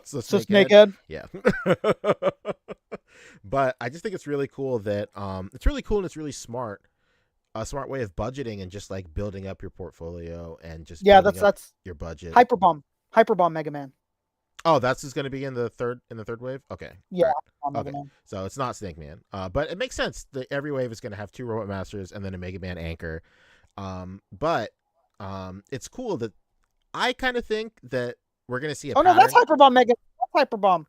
so snake head? Yeah. But I just think it's really cool that it's really cool and it's really smart. A smart way of budgeting and just like building up your portfolio and just that's your budget. Hyperbomb Mega Man. Oh, that's just going to be in the third wave. Okay. Yeah. Right. Okay. So it's not Snake Man. But it makes sense that every wave is going to have 2 Robot Masters and then a Mega Man anchor. But it's cool that I kind of think that we're going to see a pattern. No, that's Hyperbomb Mega. That's Hyperbomb.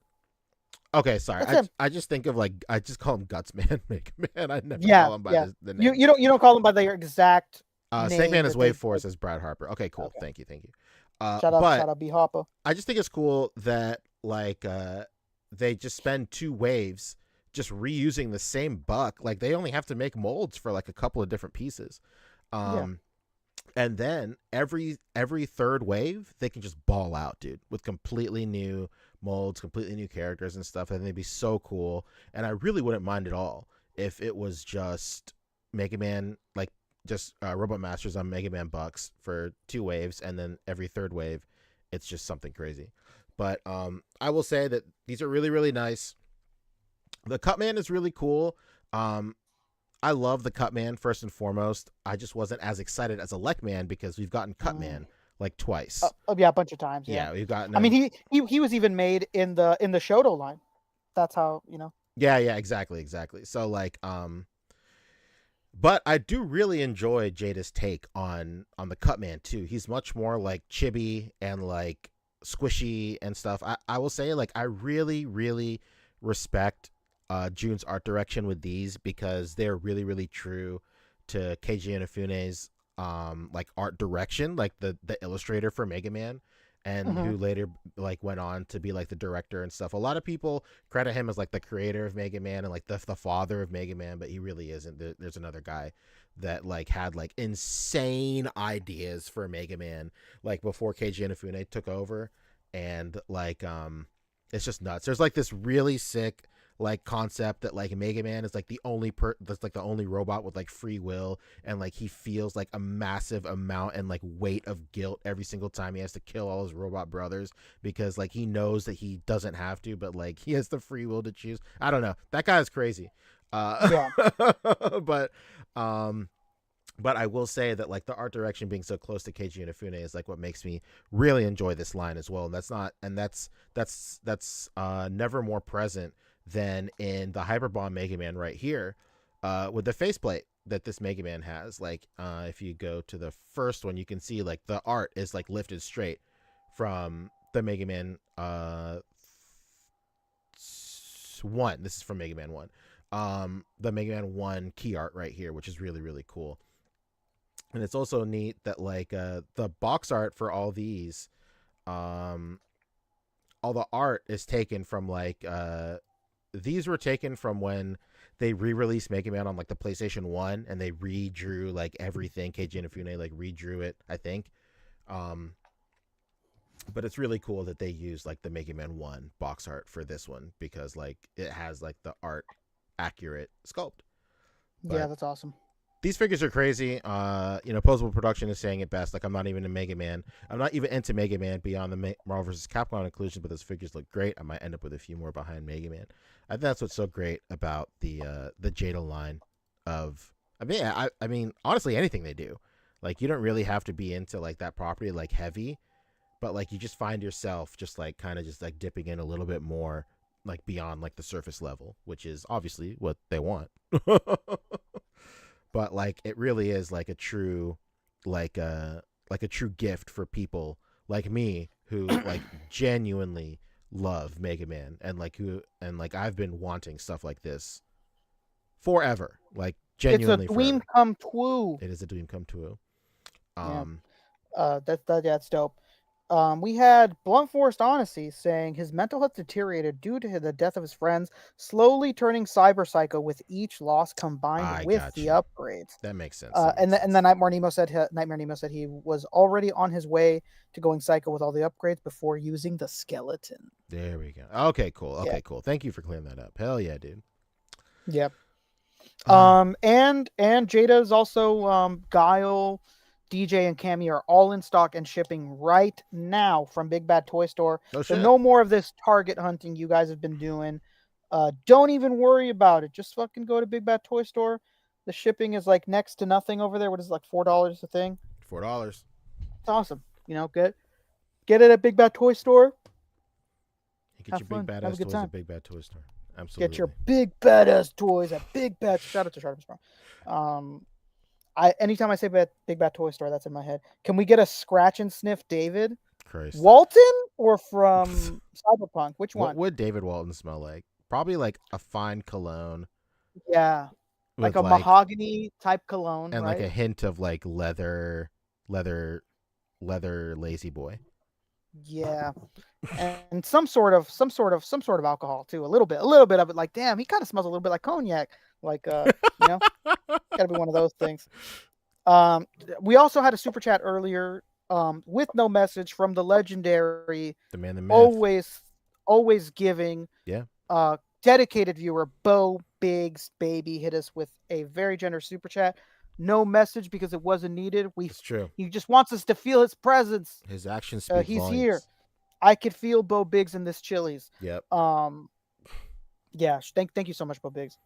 Okay, sorry. That's him. I just think of I just call him Guts Man, Mega Man. I never Yeah, call him by yeah. the name. You don't call him by their exact name. Snake Man is that Wave they- Force as Brad Harper. Okay, cool. Okay. Thank you. Shout But out B Hopper. I just think it's cool that they just spend 2 waves just reusing the same buck. Like they only have to make molds for like a couple of different pieces. And then every 3rd wave they can just ball out, dude, with completely new molds, completely new characters and stuff, and they'd be so cool. And I really wouldn't mind at all if it was just Mega Man, like just Robot Masters on Mega Man bucks for 2 waves, and then every 3rd wave it's just something crazy. But I will say that these are really, really nice. The Cutman is really cool. I love the Cutman first and foremost. I just wasn't as excited as a Lekman because we've gotten Cutman like twice. Yeah, a bunch of times. Yeah, we've gotten. I mean, he was even made in the Shoto line. That's how Yeah, exactly. So like, but I do really enjoy Jada's take on the Cutman too. He's much more like chibi and like squishy and stuff. I will say, like, I really, really respect June's art direction with these because they're really, really true to Keiji Inafune's like art direction, like the illustrator for Mega Man, and who later like went on to be like the director and stuff. A lot of people credit him as like the creator of Mega Man and like the father of Mega Man, but he really isn't. There's another guy that like had like insane ideas for Mega Man like before Keiji Inafune took over, and like it's just nuts. There's like this really sick like concept that like Mega Man is like the only that's like the only robot with like free will, and like he feels like a massive amount and like weight of guilt every single time he has to kill all his robot brothers because like he knows that he doesn't have to, but like he has the free will to choose. I don't know, that guy is crazy. But I will say that like the art direction being so close to Keiji Inafune is like what makes me really enjoy this line as well, and that's never more present than in the Hyper Bomb Mega Man right here, with the faceplate that this Mega Man has. Like if you go to the first one, you can see like the art is like lifted straight from the Mega Man 1. This is from Mega Man 1. The Mega Man 1 key art right here, which is really, really cool. And it's also neat that like the box art for all these, all the art is taken from like these were taken from when they re-released Mega Man on like the PlayStation 1, and they redrew like everything. Keiji Inafune like redrew it, I think. But it's really cool that they use like the Mega Man 1 box art for this one because like it has like the art accurate sculpt. But yeah, that's awesome. these figures are crazy. Posable Production is saying it best. Like, I'm not even a Mega Man. I'm not even into Mega Man beyond the Marvel vs. Capcom inclusion, but those figures look great. I might end up with a few more behind Mega Man. I think that's what's so great about the Jada line of. I mean, honestly, anything they do, like, you don't really have to be into like that property like heavy, but like you just find yourself just like kind of just like dipping in a little bit more, like beyond like the surface level, which is obviously what they want. But like it really is like a true true gift for people like me who like genuinely love Mega Man and I've been wanting stuff like this forever. Like genuinely, it's a dream come true. It is a dream come true. That's dope. We had Blunt Force Honesty saying his mental health deteriorated due to the death of his friends, slowly turning cyber psycho with each loss combined with the upgrades. That makes sense. And then Nightmare Nemo said he was already on his way to going psycho with all the upgrades before using the skeleton. There we go. Okay, cool. Cool. Thank you for clearing that up. Hell yeah, dude. Yep. And Jada's also Guile, DJ, and Cammy are all in stock and shipping right now from Big Bad Toy Store. So no more of this Target hunting you guys have been doing. Don't even worry about it. Just fucking go to Big Bad Toy Store. The shipping is like next to nothing over there. What is it, like $4 a thing? $4. It's awesome. Get it at Big Bad Toy Store. You get your big badass toys at Big Bad Toy Store. Absolutely. Get your big badass toys at Big Bad. Shout out to Sharp Strong. Anytime I say Big Bad Toy Store, that's in my head. Can we get a scratch and sniff David? Christ. Walton? or from Cyberpunk? Which What one? would David Walton smell like? Probably like a fine cologne Yeah, like with a like mahogany type cologne, and like right? a hint of like leather lazy boy. Yeah, and some sort of alcohol too. A little bit of it. Like, damn, he kind of smells a little bit like cognac. Like, you know, gotta be one of those things. Um, we also had a super chat earlier, with no message from the legendary, The man, the myth. always giving, Yeah. dedicated viewer Bo Biggs baby hit us with a very generous super chat. No message because it wasn't needed. It's true. He just wants us to feel his presence. His actions speak He's volumes. here. I could feel Bo Biggs in this Chili's. Yep. Yeah. Thank you so much, Bo Biggs.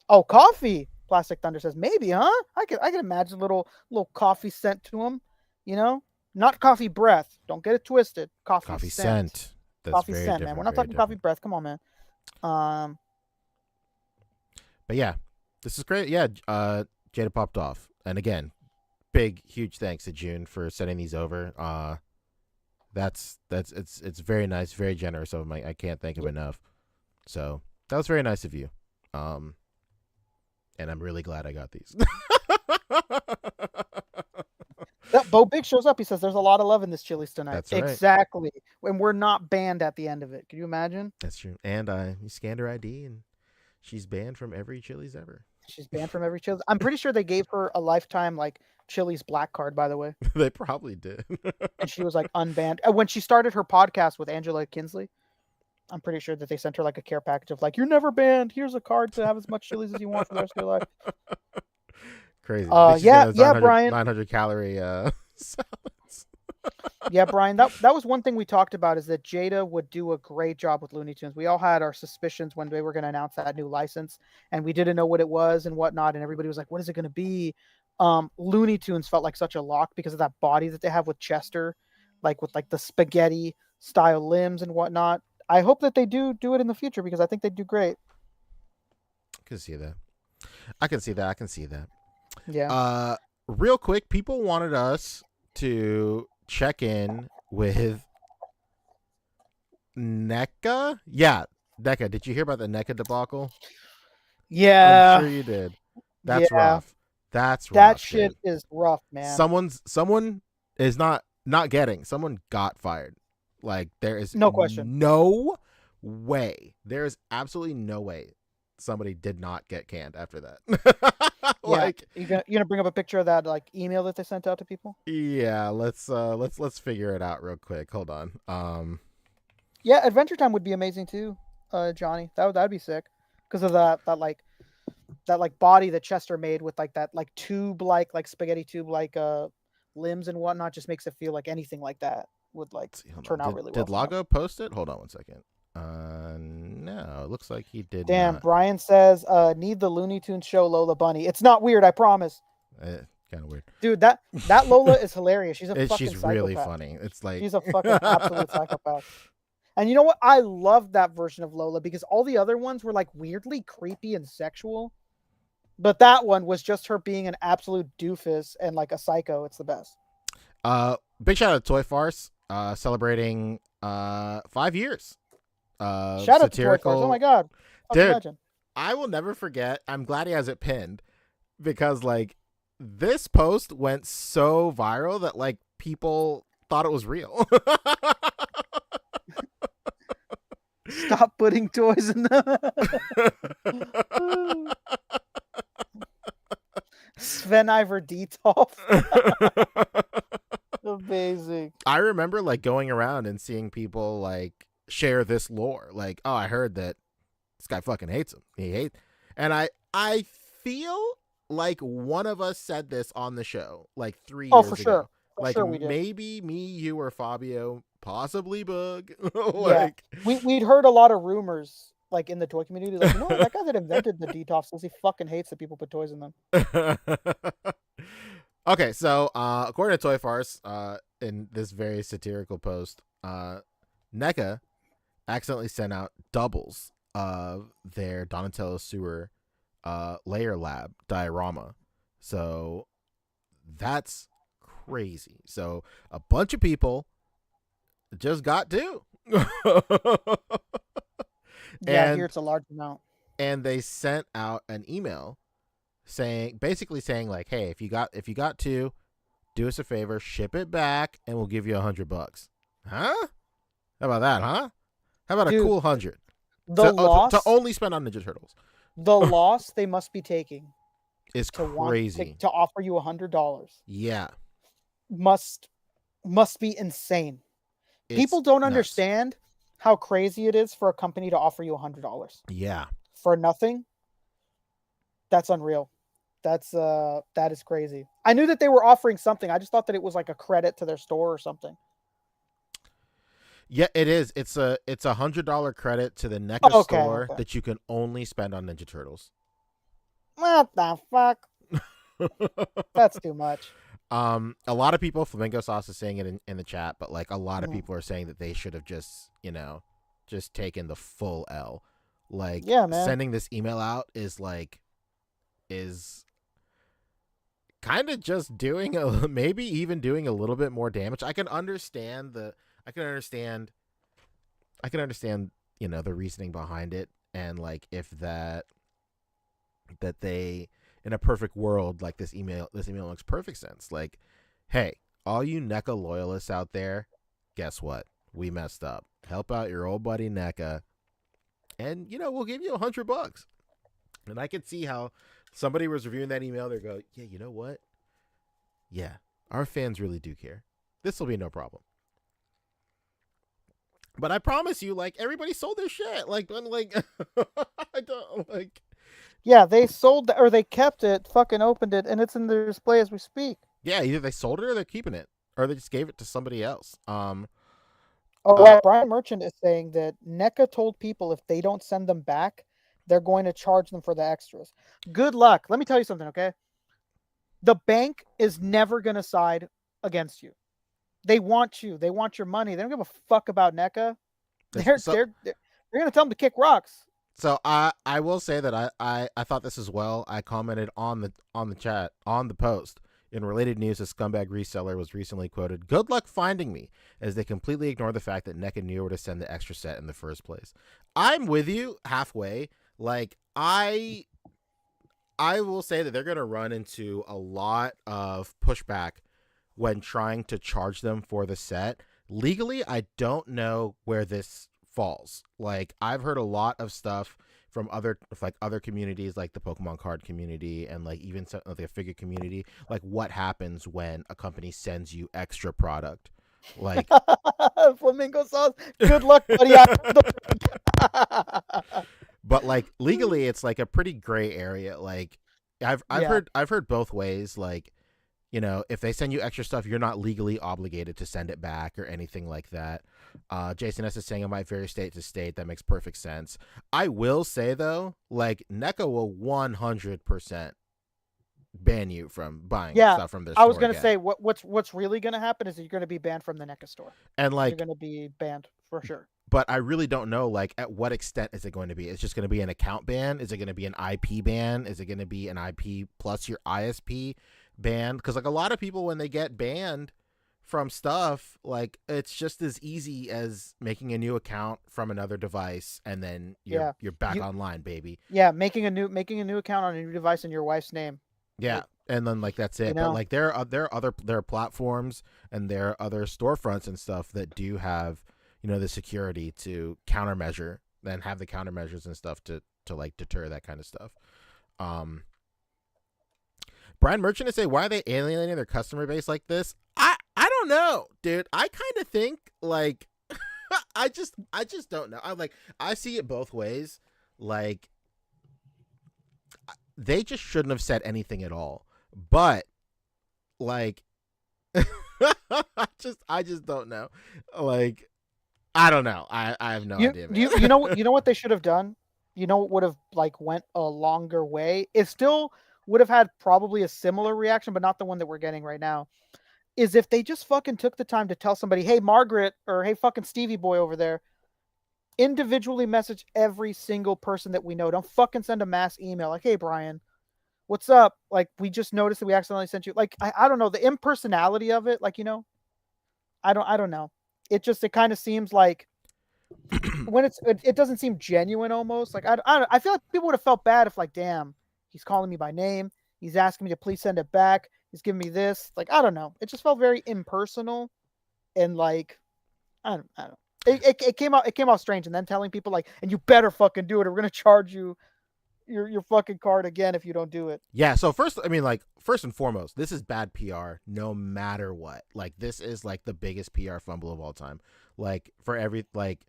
Oh, coffee. Plastic Thunder says maybe, huh? I can imagine a little coffee scent to him. You know, not coffee breath. Don't get it twisted. Coffee scent. That's Coffee very scent, different. man. We're not very talking coffee different. breath. Come on, man. But yeah, this is great. Yeah, Jada popped off, and again, huge thanks to June for sending these over. It's very nice, very generous of him. I can't thank him enough. So that was very nice of you. And I'm really glad I got these. Bo Big shows up. He says, "There's a lot of love in this Chili's tonight." That's right. Exactly. When we're not banned at the end of it. Can you imagine? That's true. And you scanned her ID, and she's banned from every Chili's ever. She's banned from every Chili's. I'm pretty sure they gave her a lifetime like Chili's black card, by the way. They probably did. And she was like unbanned. When she started her podcast with Angela Kinsley, I'm pretty sure that they sent her like a care package of like, "You're never banned. Here's a card to have as much Chili's as you want for the rest of your life." Crazy. Yeah, Brian. 900 calorie salads. Yeah, Brian. That was one thing we talked about, is that Jada would do a great job with Looney Tunes. We all had our suspicions when they were going to announce that new license, and we didn't know what it was and whatnot. And everybody was like, "What is it going to be?" Looney Tunes felt like such a lock because of that body that they have with Chester, like with like the spaghetti style limbs and whatnot. I hope that they do it in the future because I think they do great. I can see that. I can see that. Yeah. Real quick, people wanted us to check in with NECA. Yeah, NECA. Did you hear about the NECA debacle? Yeah. I'm sure you did. That's Yeah. rough. That's rough. That shit dude. is rough, man. Someone is not getting. Someone got fired. Like, there is No question. No way. There is absolutely no way somebody did not get canned after that. Like, you gonna bring up a picture of that like email that they sent out to people? yeah, let's figure it out real quick. Hold on. Yeah, Adventure Time would be amazing too, Johnny. That'd be sick because of that body that Chester made with like that like tube like spaghetti tube like limbs and whatnot just makes it feel like anything like that would like turn out really well. Did Lago post it? Hold on one second. No, it looks like he did. Damn, not. Brian says, need the Looney Tunes show Lola Bunny. It's not weird, I promise. Kind of weird. Dude, that Lola is hilarious. She's a fucking She's psychopath. really funny. It's like She's a fucking absolute psychopath. And you know what? I love that version of Lola because all the other ones were like weirdly creepy and sexual. But that one was just her being an absolute doofus and like a psycho. It's the best. Big shout out to Toy Farce, celebrating 5 years. Shout out to Toy Farce. Oh my god. Dude, imagine. I will never forget. I'm glad he has it pinned because like this post went so viral that like people thought it was real. Stop putting toys in them. Sven Iver Detolf. Amazing. I remember like going around and seeing people like share this lore. Like, oh, I heard that this guy fucking hates him. And I feel like one of us said this on the show like 3 years ago. Oh, for sure. Like sure we did. maybe me, you, or Fabio, possibly Boog. Like we'd heard a lot of rumors like in the toy community, like, you know, that guy that invented the Detolf says he fucking hates that people put toys in them. Okay, so according to Toy Farce, in this very satirical post, NECA accidentally sent out doubles of their Donatello Sewer layer lab diorama. So that's crazy. So a bunch of people just got two. Yeah, here it's a large amount. And they sent out an email basically saying like, hey, if you got two, do us a favor, ship it back, and we'll give you $100. Huh? How about that, huh? How about a cool 100? The loss to only spend on Ninja Turtles. The loss they must be taking is crazy. To offer you $100. Yeah. Must be insane. People don't understand how crazy it is for a company to offer you $100. Yeah. For nothing. That's unreal. That is crazy. I knew that they were offering something. I just thought that it was like a credit to their store or something. Yeah, it is. It's a $100 credit to the NECA store that you can only spend on Ninja Turtles. What the fuck? That's too much. A lot of people, Flamingo Sauce is saying it in the chat, but like a lot of people are saying that they should have just taken the full L. Like, yeah, man. Sending this email out is kind of just maybe even doing a little bit more damage. I can understand, the reasoning behind it, and like if that they, in a perfect world, like this email makes perfect sense. Like, hey, all you NECA loyalists out there, guess what? We messed up. Help out your old buddy NECA, and we'll give you $100. And I could see how somebody was reviewing that email. They go, yeah, you know what? Yeah, our fans really do care. This will be no problem. But I promise you, like, everybody sold their shit. Like, I don't like. Yeah, they sold or they kept it, fucking opened it, and it's in their display as we speak. Yeah, either they sold it or they're keeping it, or they just gave it to somebody else. Brian Merchant is saying that NECA told people if they don't send them back, they're going to charge them for the extras. Good luck. Let me tell you something, okay? The bank is never going to side against you. They want you. They want your money. They don't give a fuck about NECA. They're going to tell them to kick rocks. So I will say that I thought this as well. I commented on the chat, on the post. In related news, a scumbag reseller was recently quoted, "Good luck finding me," as they completely ignore the fact that NECA knew where to send the extra set in the first place. I'm with you halfway. Like, I will say that they're going to run into a lot of pushback when trying to charge them for the set. Legally, I don't know where this falls. Like, I've heard a lot of stuff from other communities, like the Pokemon card community and like even some of the figure community, like what happens when a company sends you extra product. Like, Flamingo Sauce, good luck, buddy. But like legally, it's like a pretty gray area. Like, I've heard both ways. Like, if they send you extra stuff, you're not legally obligated to send it back or anything like that. Jason S is saying it might vary state to state. That makes perfect sense. I will say though, like, NECA will 100% ban you from buying stuff from this store. I was going to say what's really going to happen is that you're going to be banned from the NECA store. And like, you're going to be banned for sure. But I really don't know, like, at what extent is it going to be? It's just going to be an account ban? Is it going to be an IP ban? Is it going to be an IP plus your ISP ban? Because like a lot of people, when they get banned from stuff, like, it's just as easy as making a new account from another device, and then you're back online, baby. Yeah, making a new account on a new device in your wife's name. Yeah, and then like that's it. But like there are platforms and there are other storefronts and stuff that do have the security to countermeasure and have the countermeasures and stuff to like deter that kind of stuff. Brian Merchant is saying, why are they alienating their customer base like this? I don't know, dude. I kind of think like I just don't know. I see it both ways. Like, they just shouldn't have said anything at all. But like I just don't know. Like, I don't know. I have no idea. You know what they should have done? You know what would have like went a longer way? It still would have had probably a similar reaction, but not the one that we're getting right now. Is if they just fucking took the time to tell somebody, hey, Margaret, or hey, fucking Stevie boy over there, individually message every single person that we know. Don't fucking send a mass email like, hey, Brian, what's up? Like, we just noticed that we accidentally sent you. Like, I don't know, the impersonality of it. Like, I don't know. it kind of seems like when it doesn't seem genuine almost. Like I feel like people would have felt bad if like, damn, he's calling me by name, he's asking me to please send it back, he's giving me this. Like, I don't know. It just felt very impersonal and like I don't know. It came out strange, and then telling people like, and you better fucking do it, or we're gonna charge you your fucking card again if you don't do it. Yeah, so first and foremost, this is bad PR no matter what. Like, this is like the biggest PR fumble of all time. Like, for every like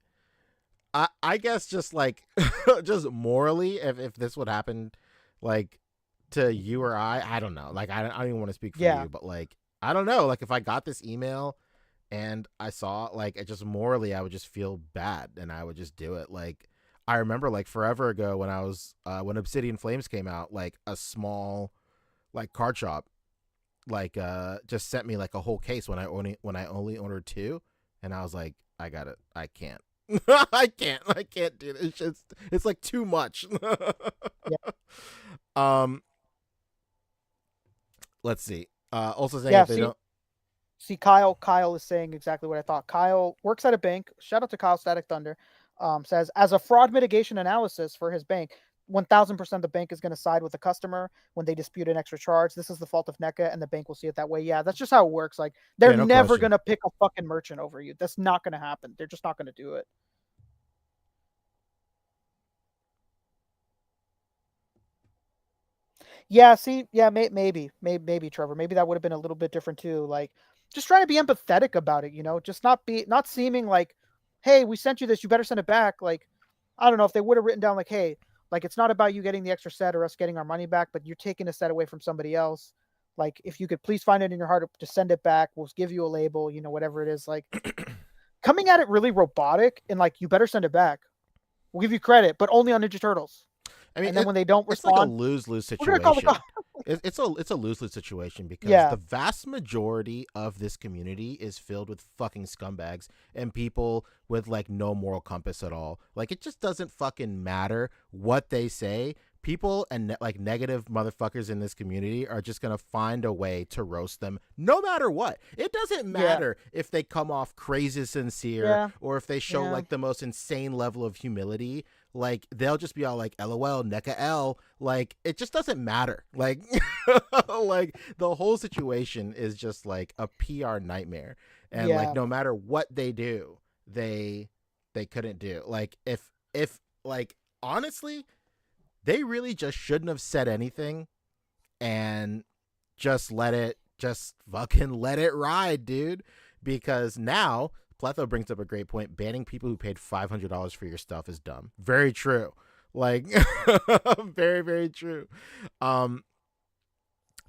I guess just like just morally, if this would happen like to you or I don't know. Like, I don't even want to speak for you, but like, I don't know. Like, if I got this email and I saw like it, just morally I would just feel bad and I would just do it. Like, I remember like forever ago when I was when Obsidian Flames came out, like a small like card shop like just sent me like a whole case when I only ordered 2, and I was like, I can't I can't do this. It's like too much. Let's see. Also saying if they don't. See, Kyle is saying exactly what I thought. Kyle works at a bank. Shout out to Kyle Static Thunder. Says, as a fraud mitigation analysis for his bank, 1,000% the bank is going to side with the customer when they dispute an extra charge. This is the fault of NECA, and the bank will see it that way. Yeah, that's just how it works. Like, they're never going to pick a fucking merchant over you. That's not going to happen. They're just not going to do it. Yeah, see, yeah, maybe, Trevor. Maybe that would have been a little bit different too. Like, just trying to be empathetic about it, you know, just not seeming like, hey, we sent you this, you better send it back. Like, I don't know if they would have written down like, hey, like, it's not about you getting the extra set or us getting our money back, but you're taking a set away from somebody else. Like, if you could please find it in your heart to send it back, we'll give you a label, you know, whatever it is. Like, coming at it really robotic and like, you better send it back. We'll give you credit, but only on Ninja Turtles. I mean, and then when they don't respond, it's like a lose-lose situation. It's a lose-lose situation because the vast majority of this community is filled with fucking scumbags and people with like no moral compass at all. Like, it just doesn't fucking matter what they say. People and like negative motherfuckers in this community are just gonna find a way to roast them no matter what. It doesn't matter if they come off crazy sincere or if they show like the most insane level of humility. Like, they'll just be all like, LOL, NECA L. Like, it just doesn't matter. Like, like, the whole situation is just like a PR nightmare. And like, no matter what they do, they couldn't do. Like, if like, honestly, they really just shouldn't have said anything and just fucking let it ride, dude. Because now, Pletho brings up a great point. Banning people who paid $500 for your stuff is dumb. Very true. Like, very, very true. But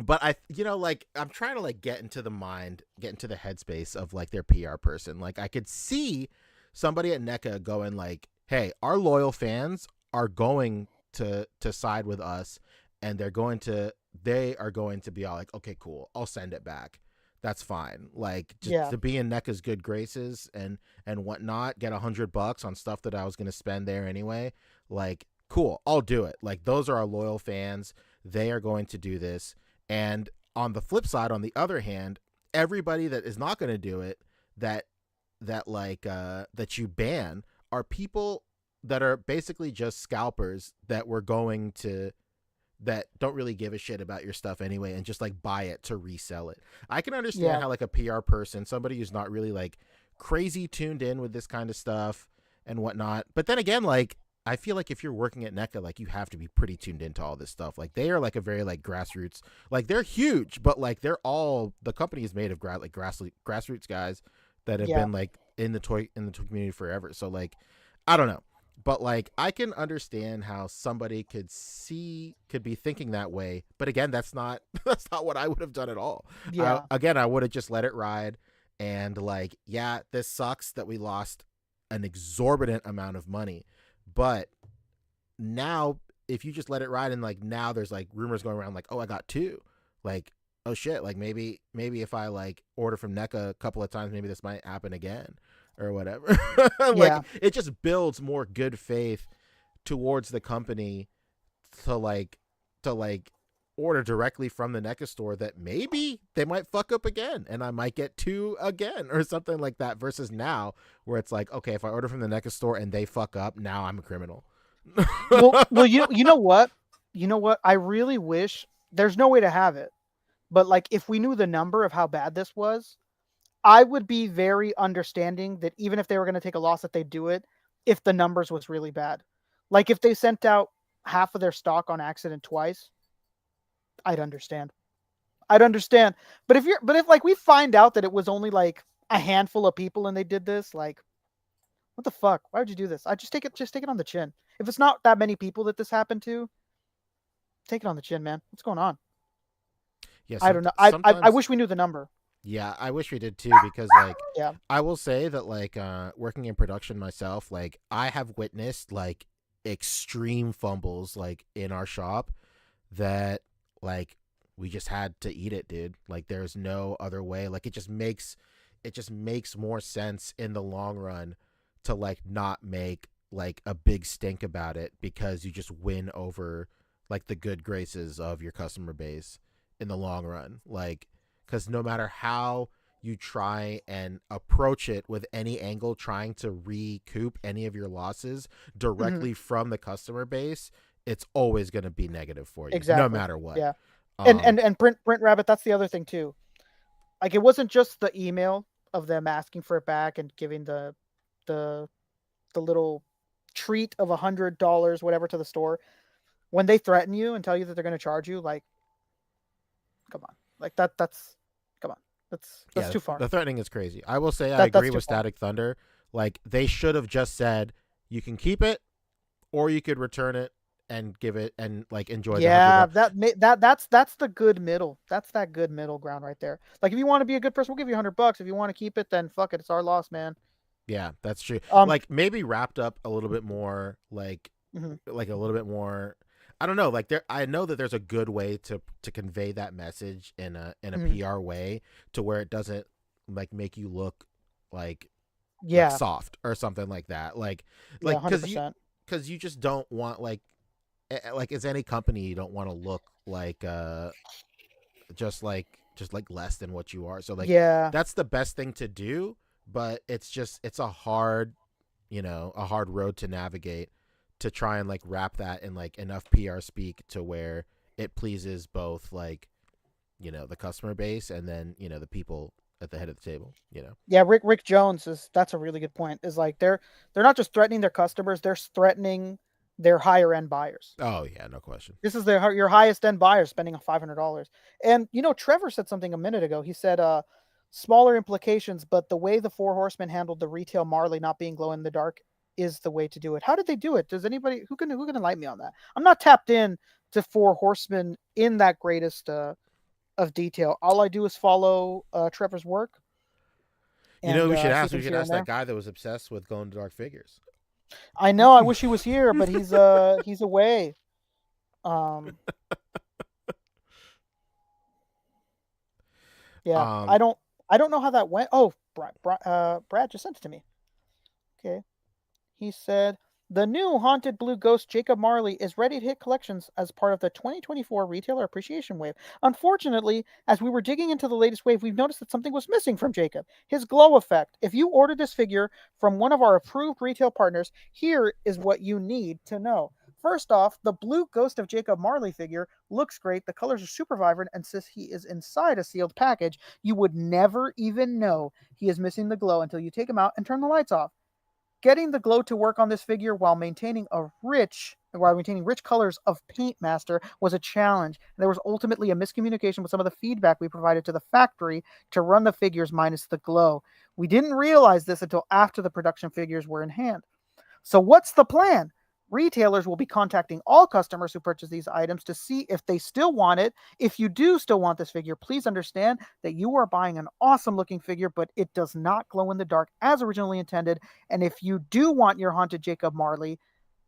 I, you know, like, I'm trying to like get into the headspace of like their PR person. Like, I could see somebody at NECA going like, hey, our loyal fans are going to side with us, and they are going to be all like, okay, cool, I'll send it back. That's fine. Like, just to be in NECA's good graces and whatnot, get $100 on stuff that I was going to spend there anyway. Like, cool, I'll do it. Like, those are our loyal fans. They are going to do this. And on the flip side, on the other hand, everybody that is not going to do it, that you ban, are people that are basically just scalpers that don't really give a shit about your stuff anyway and just like buy it to resell it. I can understand how like a PR person, somebody who's not really like crazy tuned in with this kind of stuff and whatnot. But then again, like, I feel like if you're working at NECA, like, you have to be pretty tuned into all this stuff. Like, they are like a very like grassroots, like, they're huge, but like the company is made of grassroots guys that have been like in the toy community forever. So like, I don't know. But like, I can understand how somebody could be thinking that way. But again, that's not what I would have done at all. Yeah. Again, I would have just let it ride. And like, yeah, this sucks that we lost an exorbitant amount of money. But now, if you just let it ride, and like, now there's like rumors going around like, oh, I got 2. Like, oh shit, like maybe if I like order from NECA a couple of times, maybe this might happen again. Or whatever. Like, it just builds more good faith towards the company to order directly from the NECA store, that maybe they might fuck up again and I might get 2 again or something like that, versus now where it's like, okay, if I order from the NECA store and they fuck up, now I'm a criminal. well, you know what? You know what? I really wish there's no way to have it. But like if we knew the number of how bad this was, I would be very understanding that even if they were going to take a loss that they'd do it if the numbers was really bad. Like if they sent out half of their stock on accident twice, I'd understand. But if like we find out that it was only like a handful of people and they did this, like what the fuck? Why would you do this? I just take it on the chin. If it's not that many people that this happened to, take it on the chin, man. What's going on? Yeah, I don't know. I wish we knew the number. Yeah, I wish we did too, because like yeah. I will say that like working in production myself, like I have witnessed like extreme fumbles like in our shop that like we just had to eat it, dude. Like there's no other way. Like it just makes more sense in the long run to like not make like a big stink about it, because you just win over like the good graces of your customer base in the long run. Like, because no matter how you try and approach it with any angle, trying to recoup any of your losses directly from the customer base, it's always going to be negative for you, no matter what. Yeah. And print rabbit, that's the other thing too. Like it wasn't just the email of them asking for it back and giving the little treat of $100, whatever, to the store. When they threaten you and tell you that they're going to charge you, like, come on, like that's come on, that's too far. The threatening is crazy. I will say I agree with Static Thunder. Like they should have just said, you can keep it, or you could return it and give it and like enjoy. Yeah, that's the good middle. That's that good middle ground right there. Like if you want to be a good person, we'll give you $100. If you want to keep it, then fuck it, it's our loss, man. Yeah, that's true. Like maybe wrapped up a little bit more, like like a little bit more. I don't know. Like there, I know that there's a good way to convey that message in a PR way, to where it doesn't like make you look like soft or something like that. Like because you just don't want like as any company, you don't want to look like just like less than what you are. So like that's the best thing to do. But it's a hard road to navigate, to try and like wrap that in like enough PR speak to where it pleases both like, the customer base and then, the people at the head of the table, Yeah. Rick Jones that's a really good point, is like, they're not just threatening their customers, they're threatening their higher end buyers. Oh yeah, no question. This is your highest end buyer spending $500. And, Trevor said something a minute ago. He said, smaller implications, but the way the Four Horsemen handled the retail Marley not being glow in the dark is the way to do it. How did they do it? Does anybody who can enlighten me on that? I'm not tapped in to Four Horsemen in that greatest of detail. All I do is follow Trevor's work. And, we should ask that guy that was obsessed with glow in the dark figures. I know. I wish he was here, but he's away. Yeah, I don't know how that went. Oh, Brad just sent it to me. Okay. He said, the new Haunted Blue Ghost Jacob Marley is ready to hit collections as part of the 2024 Retailer Appreciation Wave. Unfortunately, as we were digging into the latest wave, we've noticed that something was missing from Jacob. His glow effect. If you ordered this figure from one of our approved retail partners, here is what you need to know. First off, the blue Ghost of Jacob Marley figure looks great. The colors are super vibrant, and since he is inside a sealed package, you would never even know he is missing the glow until you take him out and turn the lights off. Getting the glow to work on this figure while maintaining rich colors of Paint Master was a challenge. There was ultimately a miscommunication with some of the feedback we provided to the factory to run the figures minus the glow. We didn't realize this until after the production figures were in hand. So what's the plan? Retailers will be contacting all customers who purchase these items to see if they still want it. If you do still want this figure, please understand that you are buying an awesome looking figure, but it does not glow in the dark as originally intended. And if you do want your Haunted Jacob Marley,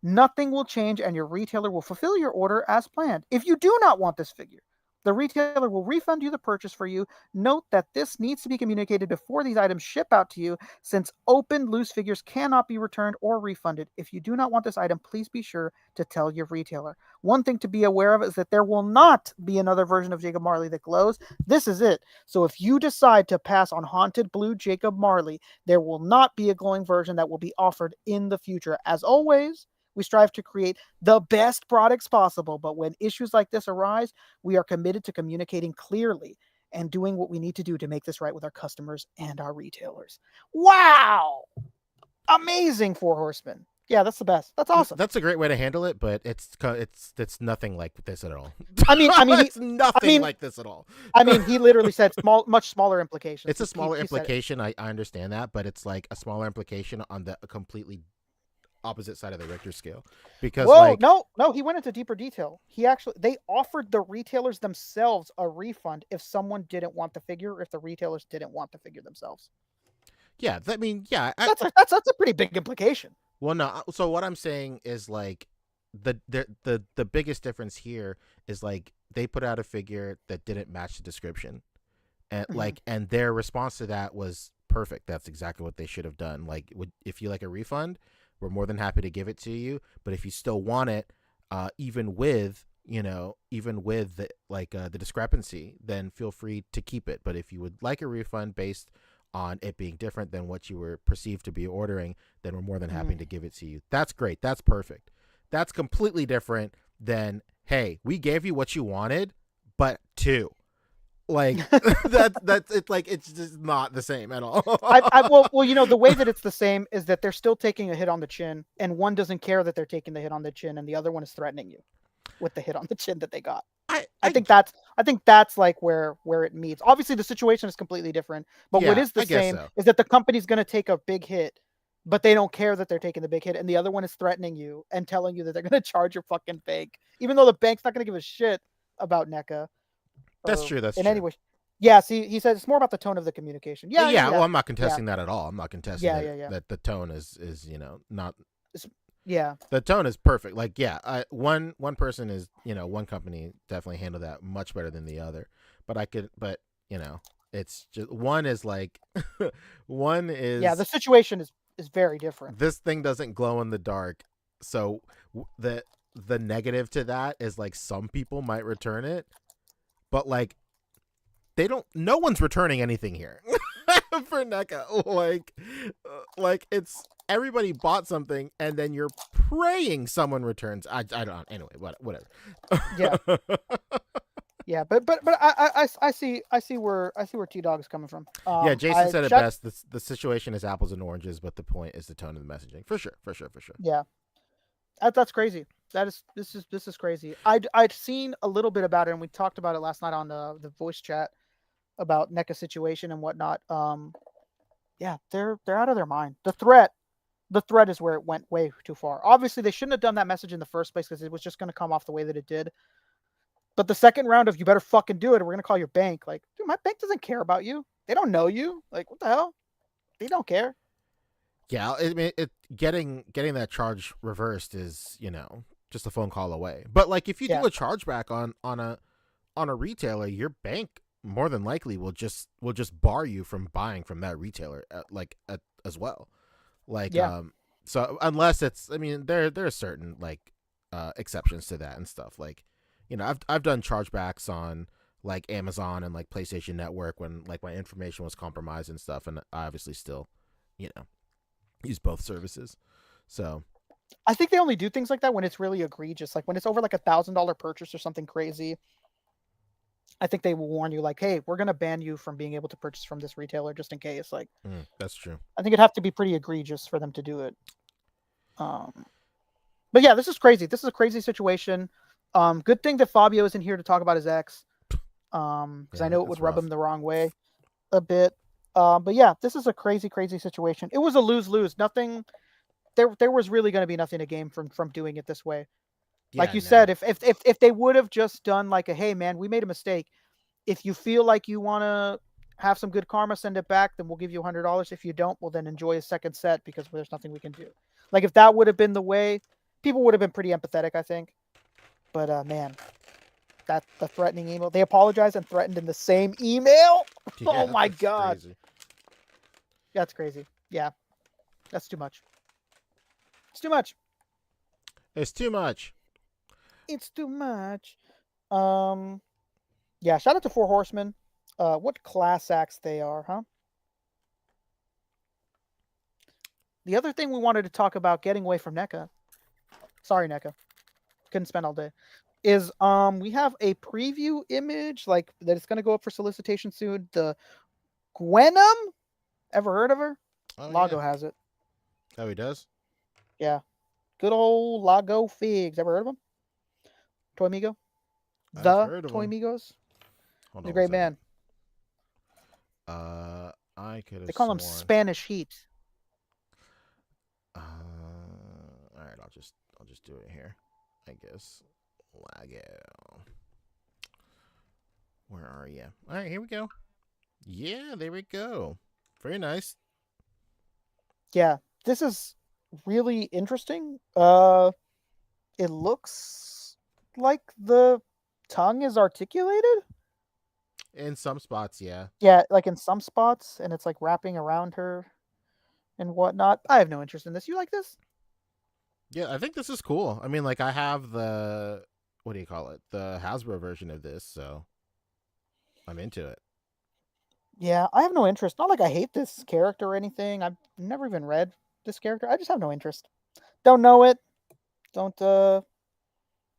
nothing will change and your retailer will fulfill your order as planned. If you do not want this figure, The retailer will refund you the purchase for you. Note that this needs to be communicated before these items ship out to you, since open loose figures cannot be returned or refunded. If you do not want this item, please be sure to tell your retailer. One thing to be aware of is that there will not be another version of Jacob Marley that glows. This is it. So if you decide to pass on Haunted Blue Jacob Marley, there will not be a glowing version that will be offered in the future. As always, we strive to create the best products possible, but when issues like this arise, we are committed to communicating clearly and doing what we need to do to make this right with our customers and our retailers. Wow! Amazing, Four Horsemen. Yeah, that's the best. That's awesome. That's a great way to handle it, but it's nothing like this at all. I mean, it's nothing like this at all. I mean, he literally said much smaller implications. It's a smaller implication. I understand that, but it's like a smaller implication on the completely opposite side of the Richter scale, because no, he went into deeper detail. They offered the retailers themselves a refund if someone didn't want the figure, if the retailers didn't want the figure themselves. Yeah, that's a pretty big implication. Well, no, so what I'm saying is like the biggest difference here is like they put out a figure that didn't match the description, and and their response to that was perfect. That's exactly what they should have done. Like, if you like a refund, we're more than happy to give it to you. But if you still want it, even with the discrepancy, then feel free to keep it. But if you would like a refund based on it being different than what you were perceived to be ordering, then we're more than happy to give it to you. That's great. That's perfect. That's completely different than, hey, we gave you what you wanted, but two. Like that's it's like it's just not the same at all. Well, the way that it's the same is that they're still taking a hit on the chin, and one doesn't care that they're taking the hit on the chin, and the other one is threatening you with the hit on the chin that they got. I think that's like where it meets. Obviously, the situation is completely different, but what is the same is that the company's going to take a big hit, but they don't care that they're taking the big hit, and the other one is threatening you and telling you that they're going to charge your fucking bank, even though the bank's not going to give a shit about NECA. That's true. That's true. Anyway, yeah. See, he said it's more about the tone of the communication. Yeah. Well, I'm not contesting that at all. I'm not contesting that the tone is not. Yeah. The tone is perfect. Like, one person is one company definitely handled that much better than the other. But it's just one is like one is the situation is very different. This thing doesn't glow in the dark, so the negative to that is like some people might return it. But like, no one's returning anything here for NECA. Like it's everybody bought something and then you're praying someone returns. I don't. Anyway, whatever. Yeah. Yeah, but I see where T-Dog is coming from. Jason said it best. The situation is apples and oranges, but the point is the tone of the messaging. For sure. Yeah. That's crazy. This is crazy. I'd seen a little bit about it, and we talked about it last night on the voice chat about NECA situation and whatnot. They're out of their mind. The threat is where it went way too far. Obviously, they shouldn't have done that message in the first place because it was just going to come off the way that it did. But the second round of "you better fucking do it, or we're going to call your bank." Like, dude, my bank doesn't care about you. They don't know you. Like, what the hell? They don't care. Yeah, I mean, getting that charge reversed is just a phone call away. But like, if you do a chargeback on a retailer, your bank more than likely will just bar you from buying from that retailer as well. Like, so unless it's, I mean, there are certain like exceptions to that and stuff. Like, I've done chargebacks on like Amazon and like PlayStation Network when like my information was compromised and stuff, and I obviously still use both services. So I think they only do things like that when it's really egregious, like when it's over like $1,000 purchase or something crazy. I think they will warn you, like, hey, we're going to ban you from being able to purchase from this retailer just in case. Like, that's true. I think it'd have to be pretty egregious for them to do it. But yeah, this is crazy. This is a crazy situation. Good thing that Fabio isn't here to talk about his ex. Because I know it would rub him the wrong way a bit. But yeah, this is a crazy, crazy situation. It was a lose-lose. Nothing. There was really going to be nothing to gain from doing it this way. Like you said, if they would have just done like a, hey man, we made a mistake. If you feel like you want to have some good karma, send it back. Then we'll give you $100. If you don't, well then enjoy a second set because there's nothing we can do. Like if that would have been the way, people would have been pretty empathetic, I think. But man, That the threatening email. They apologized and threatened in the same email. Oh my that's god, crazy. that's crazy. Yeah, that's too much. It's too much. It's too much. It's too much. Yeah. Shout out to Four Horsemen. What class acts they are, huh? The other thing we wanted to talk about, getting away from NECA. Sorry, NECA. Couldn't spend all day. Is we have a preview image like that is going to go up for solicitation soon. The Gwenum, ever heard of her? Oh, Lago yeah. has it. Oh, he does? Yeah, good old Lago Figs. Ever heard of him? Toy Migo. I've The heard of Toy him. Migos. Hold He's a on great second. man. I could have They call him sworn. Spanish Heat. All right, I'll just do it here, I guess. Lago. Where are you? All right, here we go. Yeah, there we go. Very nice. Yeah, this is really interesting. It looks like the tongue is articulated. In some spots, yeah. Yeah, like in some spots, and it's like wrapping around her and whatnot. I have no interest in this. You like this? Yeah, I think this is cool. I mean, like, I have the, what do you call it? The Hasbro version of this, so I'm into it. Yeah, I have no interest. Not like I hate this character or anything. I've never even read this character. I just have no interest. Don't know it. Don't Well,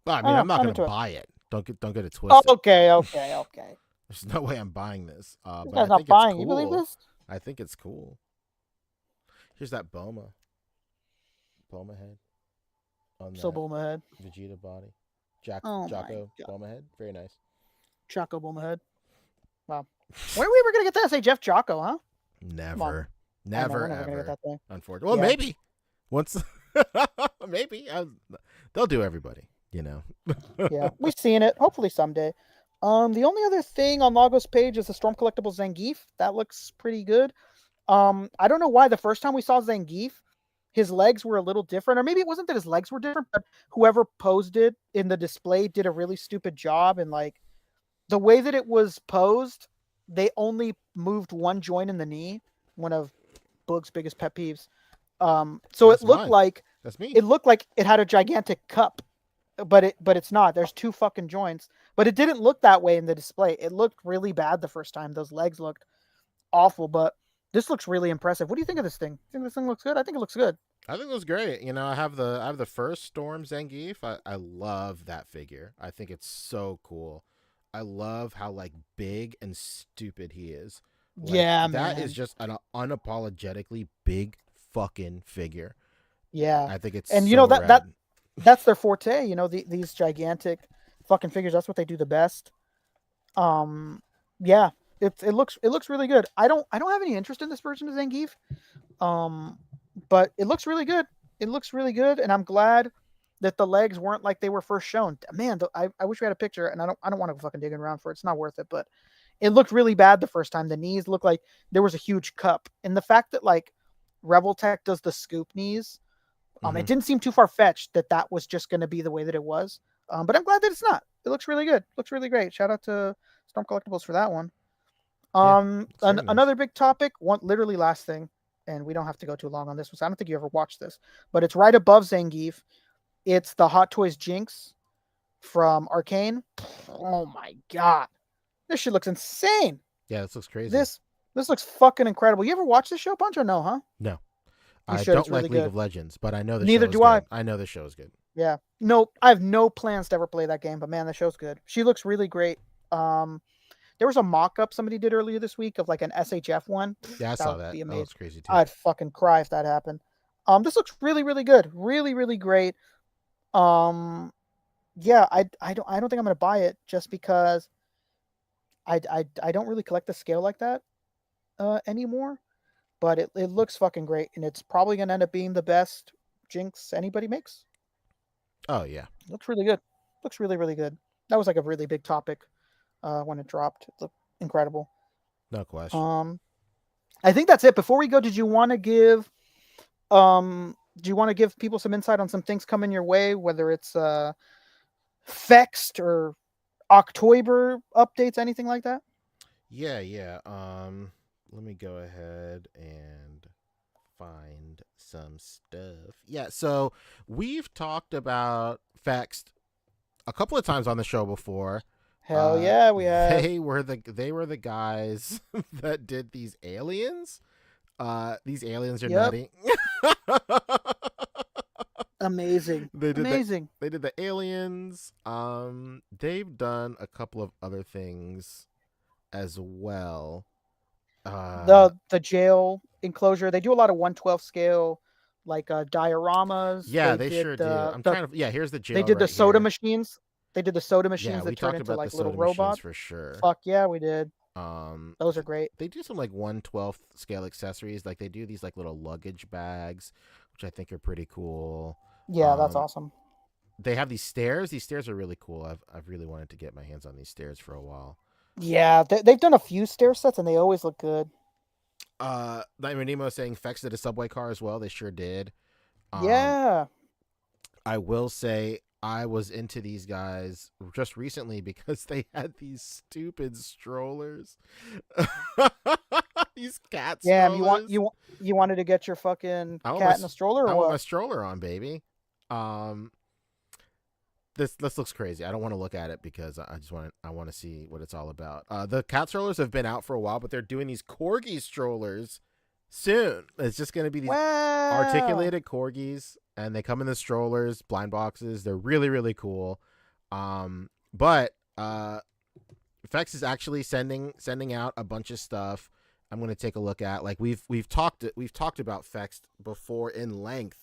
I mean, I'm not I'm gonna into it. buy it. Don't get it twisted. Okay. There's no way I'm buying this. This But guy's I not think buying. it's You cool. believe this? I think it's cool. Here's that Boma head on So that Bulma head. Vegeta body. Oh my Jocko God. Boma head. Very nice. Choco Bulma head. Wow. When are we ever gonna get that? Say Jeff Jocko, huh? Never, I know, never, we're never gonna get ever. that thing. Unfortunately, well, Yeah. maybe once, maybe they'll do everybody. You know. Yeah, we've seen it. Hopefully someday. The only other thing on Lago's page is the Storm Collectibles Zangief. That looks pretty good. I don't know why the first time we saw Zangief, his legs were a little different, or maybe it wasn't that his legs were different, but whoever posed it in the display did a really stupid job. And like the way that it was posed, they only moved one joint in the knee. One of Boog's biggest pet peeves. So That's it looked mine. like That's me. it looked like it had a gigantic cup, but it's not. There's two fucking joints, but it didn't look that way in the display. It looked really bad the first time. Those legs looked awful, but this looks really impressive. What do you think of this thing? You think this thing looks good? I think it looks good. I think it was great. You know, I have the first Storm Zangief. I love that figure. I think it's so cool. I love how like big and stupid he is. Like, Yeah, that man. is just an unapologetically big fucking figure. Yeah, I think it's and so you know that rad. that's their forte. You know, these gigantic fucking figures. That's what they do the best. Yeah, it looks really good. I don't have any interest in this version of Zangief. But it looks really good. It looks really good, and I'm glad that the legs weren't like they were first shown. Man, I wish we had a picture, and I don't want to fucking dig around for it. It's not worth it. But it looked really bad the first time. The knees looked like there was a huge cup, and the fact that like Rebel Tech does the scoop knees, it didn't seem too far fetched that was just going to be the way that it was. But I'm glad that it's not. It looks really good. Looks really great. Shout out to Storm Collectibles for that one. Very nice. Another big topic, literally last thing, and we don't have to go too long on this one. So I don't think you ever watched this, but it's right above Zangief. It's the Hot Toys Jinx from Arcane. Oh my god, this shit looks insane. Yeah, this looks crazy. This looks fucking incredible. You ever watch this show, Punch, or no? Huh? No, You I should. don't It's really like League good. of Legends, but I know the Neither show is do good. I. I know the show is good. Yeah. No, I have no plans to ever play that game, but man, the show's good. She looks really great. There was a mock-up somebody did earlier this week of like an SHF one. Yeah, I saw would that. be That amazing. looks crazy too. I'd fucking cry if that happened. This looks really, really good. Really, really great. Yeah, I don't think I'm gonna buy it just because I don't really collect the scale like that anymore. But it looks fucking great, and it's probably gonna end up being the best Jinx anybody makes. Oh yeah. Looks really good. Looks really, really good. That was like a really big topic when it dropped. It looked incredible. No question. I think that's it. Before we go, did you want to give people some insight on some things coming your way, whether it's Fexed or October updates, anything like that? Yeah. Let me go ahead and find some stuff. Yeah, so we've talked about Fext a couple of times on the show before. Hell yeah, we have. They were the guys that did these aliens. These aliens are nutty. Amazing. Amazing. They did the aliens. They've done a couple of other things as well. The jail enclosure. They do a lot of 1/12 scale, like dioramas. Yeah, they sure do. Here's the jail. They did the right soda here. machines. They did the soda machines we that turn talked into about like the little soda machines robots. for sure. Fuck yeah, we did. Um, Those are great. They do some like 1/12 scale accessories. Like they do these like little luggage bags, which I think are pretty cool. Yeah, that's awesome. They have these stairs. These stairs are really cool. I've really wanted to get my hands on these stairs for a while. Yeah, they've done a few stair sets and they always look good. Nemo saying Fex did a subway car as well. They sure did. Yeah. I will say I was into these guys just recently because they had these stupid strollers. These cat strollers. Yeah, you wanted to get your fucking cat in a stroller or I what? want my stroller on, baby. This looks crazy. I don't want to look at it because I want to see what it's all about. The cat strollers have been out for a while, but they're doing these corgi strollers soon. It's just going to be these articulated corgis, and they come in the strollers, blind boxes. They're really, really cool. But Fex is actually sending out a bunch of stuff. I'm going to take a look at. Like we've talked about Fex before in length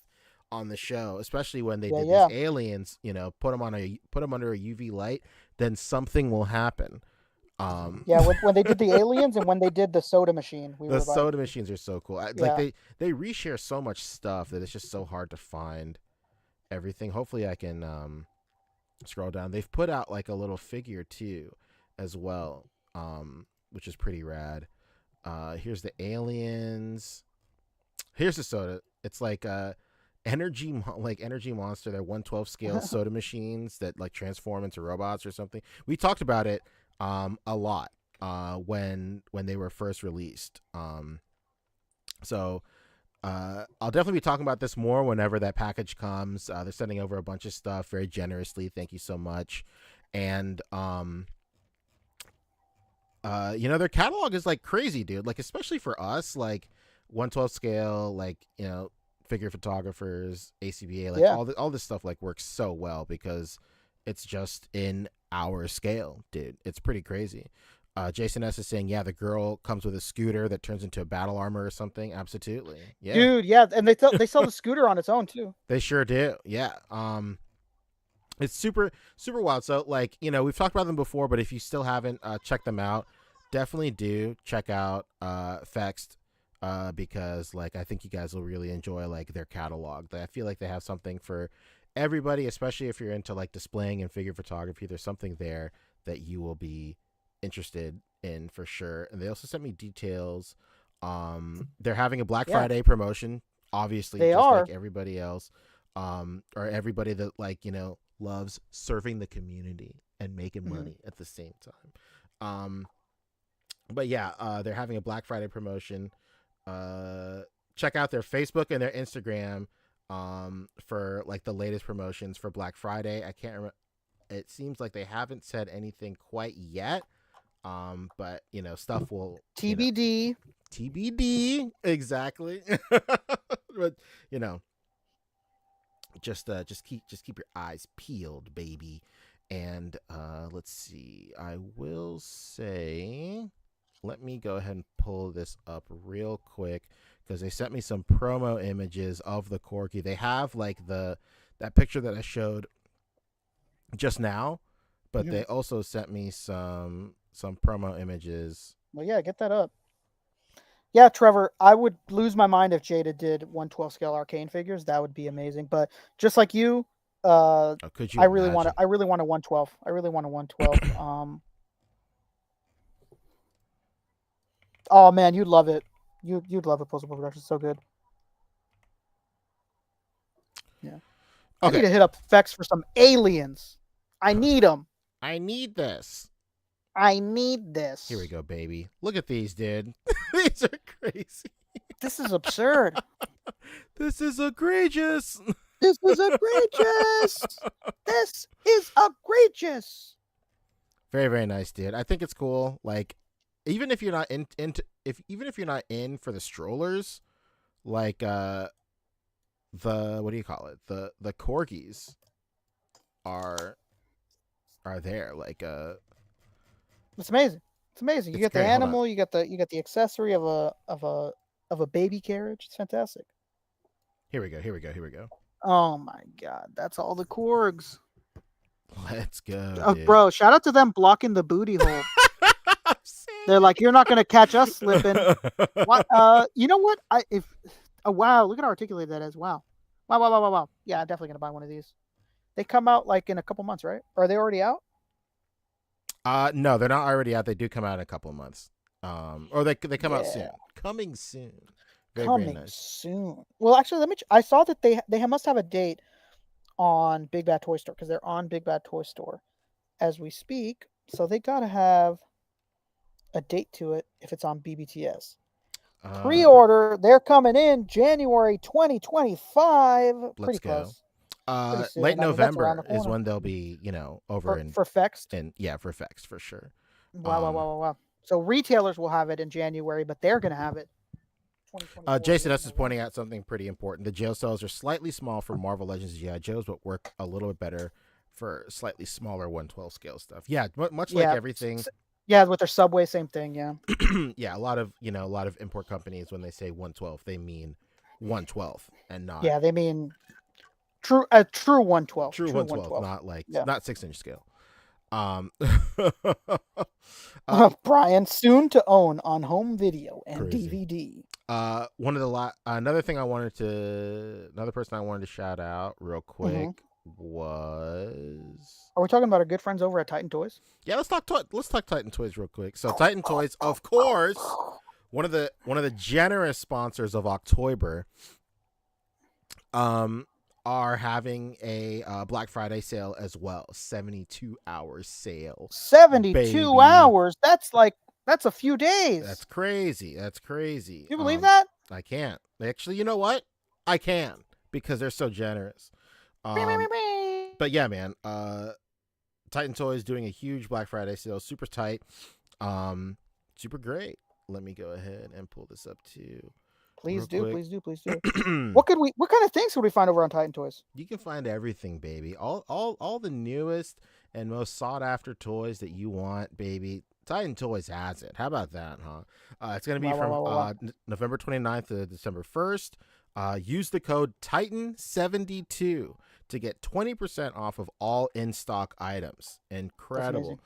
on the show, especially when they did these aliens, put them under a UV light, then something will happen. When they did the aliens and when they did the soda machine, soda machines are so cool. Like they reshare so much stuff that it's just so hard to find everything. Hopefully I can scroll down. They've put out like a little figure too as well, which is pretty rad. Here's the aliens. Here's the soda. It's like energy monster. They're 1/12 scale soda machines that like transform into robots or something. We talked about it a lot when they were first released. So I'll definitely be talking about this more whenever that package comes. They're sending over a bunch of stuff very generously. Thank you so much. And their catalog is like crazy, dude. Like especially for us, like 1/12 scale, like figure photographers, A.C.B.A, like all this stuff like works so well because it's just in our scale, dude. It's pretty crazy. Jason S is saying, yeah, the girl comes with a scooter that turns into a battle armor or something. Absolutely. Yeah. Dude, yeah, and they sell the scooter on its own too. They sure do. Yeah. It's super, super wild. So like, we've talked about them before, but if you still haven't checked them out, definitely do check out Fext. Because like I think you guys will really enjoy like their catalog. I feel like they have something for everybody, especially if you're into like displaying and figure photography. There's something there that you will be interested in for sure. And they also sent me details. They're having a Black Friday promotion, obviously, like everybody else, or everybody that like loves serving the community and making money at the same time. But yeah, they're having a Black Friday promotion. Check out their Facebook and their Instagram for like the latest promotions for Black Friday. I can't remember. It seems like they haven't said anything quite yet. But stuff will TBD. TBD, exactly. But just keep your eyes peeled, baby. And let's see. I will say, let me go ahead and pull this up real quick because they sent me some promo images of the Corgi. They have like that picture that I showed just now, but they also sent me some promo images. Well, yeah, get that up. Yeah, Trevor, I would lose my mind if Jada did 1/12 scale arcane figures. That would be amazing. But just like you, could you? I really want a 1/12. I really want a 1/12. Oh man, you'd love it. You'd love it. Postal Production, so good. Yeah. Okay. I need to hit up Fex for some aliens. I need them. I need this. I need this. Here we go, baby. Look at these, dude. These are crazy. This is absurd. This is egregious. This is egregious. This is egregious. Very, very nice, dude. I think it's cool. Like, even if you're not even if you're not in for the strollers, like the what do you call it? The corgis are there. Like It's amazing. It's amazing. You It's get the great. Hold on. animal. You get the accessory of a baby carriage. It's fantastic. Here we go. Oh my god, that's all the corgs. Let's go, dude. Bro, shout out to them blocking the booty hole. They're like, you're not gonna catch us slipping. What? You know what? Wow, look at how articulated that is. Wow. Wow. Yeah, I'm definitely gonna buy one of these. They come out like in a couple months, right? Or are they already out? No, they're not already out. They do come out in a couple of months. Or they come out soon. Coming soon. Very, Coming very nice. soon. Well, actually, I saw that they must have a date on Big Bad Toy Store because they're on Big Bad Toy Store as we speak. So they gotta have a date to it if it's on BBTS. Pre-order, they're coming in January 2025. Let's go. Close. Pretty soon. Late I mean, that's around November the is corner. when they'll be, over in for Fext. and yeah, for Fext for sure. Wow. So retailers will have it in January, but they're gonna have it. Jason S is pointing out something pretty important. The jail cells are slightly small for Marvel Legends G.I. Joes, but work a little bit better for slightly smaller 112 scale stuff. Yeah, much like everything. Yeah, with their Subway, same thing. Yeah. Yeah, a lot of import companies when they say 112, they mean 112 and not. Yeah, they mean true 112. True 112, not like not 6-inch scale. Brian, soon to own on home video and crazy. DVD. Another person I wanted to shout out real quick was. Are we talking about our good friends over at Titan Toys? Yeah, let's talk Titan Toys real quick. So Titan Toys, of course, one of the generous sponsors of October, are having a Black Friday sale as well. 72-hour sale. 72 hours. That's a few days. That's crazy. You believe that? I can't. Actually, you know what? I can because they're so generous. But yeah, man. Titan Toys doing a huge Black Friday sale. Super tight. Super great. Let me go ahead and pull this up too. Please do. What kind of things could we find over on Titan Toys? You can find everything, baby. All the newest and most sought after toys that you want, baby. Titan Toys has it. How about that, huh? It's going to be from November 29th to December 1st. Use the code Titan72 to get 20% off of all in-stock items. Incredible.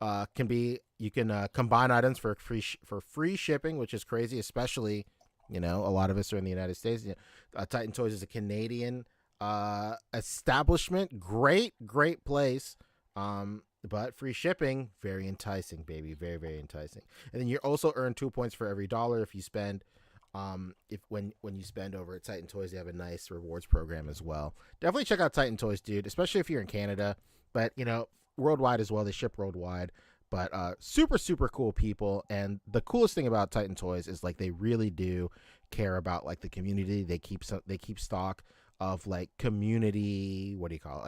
You can combine items for free shipping, which is crazy, especially, a lot of us are in the United States. Titan Toys is a Canadian establishment. Great place. But free shipping, very enticing, baby. Very, very enticing. And then you also earn 2 points for every $1 if you spend. When you spend over at Titan Toys, they have a nice rewards program as well. Definitely check out Titan Toys, dude, especially if you're in Canada. But worldwide as well. They ship worldwide. But super, super cool people. And the coolest thing about Titan Toys is they really do care about the community. They keep stock of community,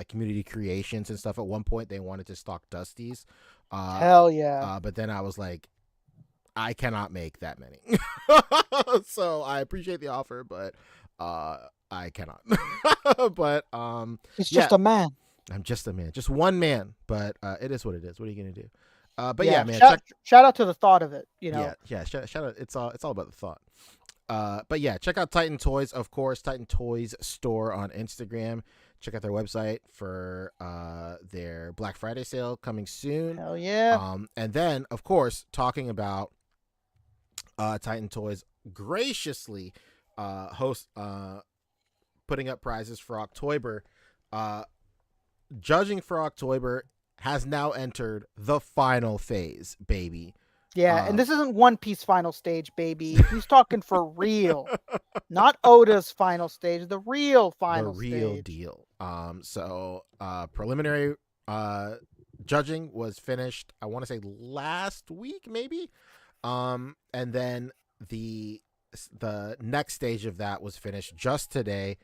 community creations and stuff. At one point they wanted to stock Dusties. Hell yeah. But then I was like, I cannot make that many. So I appreciate the offer, but I cannot. But he's just a man. I'm just a man. Just one man. But it is what it is. What are you gonna do? But man, shout out to the thought of it. Yeah. Shout out. It's all about the thought. But yeah, check out Titan Toys, of course. Titan Toys store on Instagram. Check out their website for their Black Friday sale coming soon. Hell yeah. And then, of course, talking about Titan Toys graciously putting up prizes for October. Judging for October has now entered the final phase, baby. Yeah, and this isn't One Piece final stage, baby. He's talking for real. Not Oda's final stage, the real final stage. The real deal. So preliminary judging was finished. I want to say last week, maybe. And then the next stage of that was finished just today.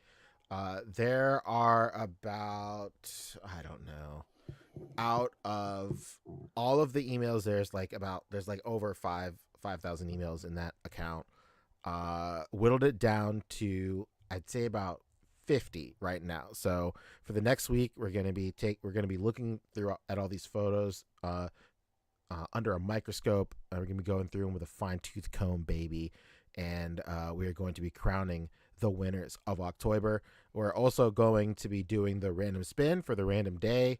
There are about, I don't know, out of all of the emails, there's like over 5,000 emails in that account. Whittled it down to, I'd say, about 50 right now. So for the next week, we're gonna be looking through at all these photos under a microscope. We're gonna be going through them with a fine-tooth comb, baby, and we are going to be crowning the winners of October. We're also going to be doing the random spin for the random day.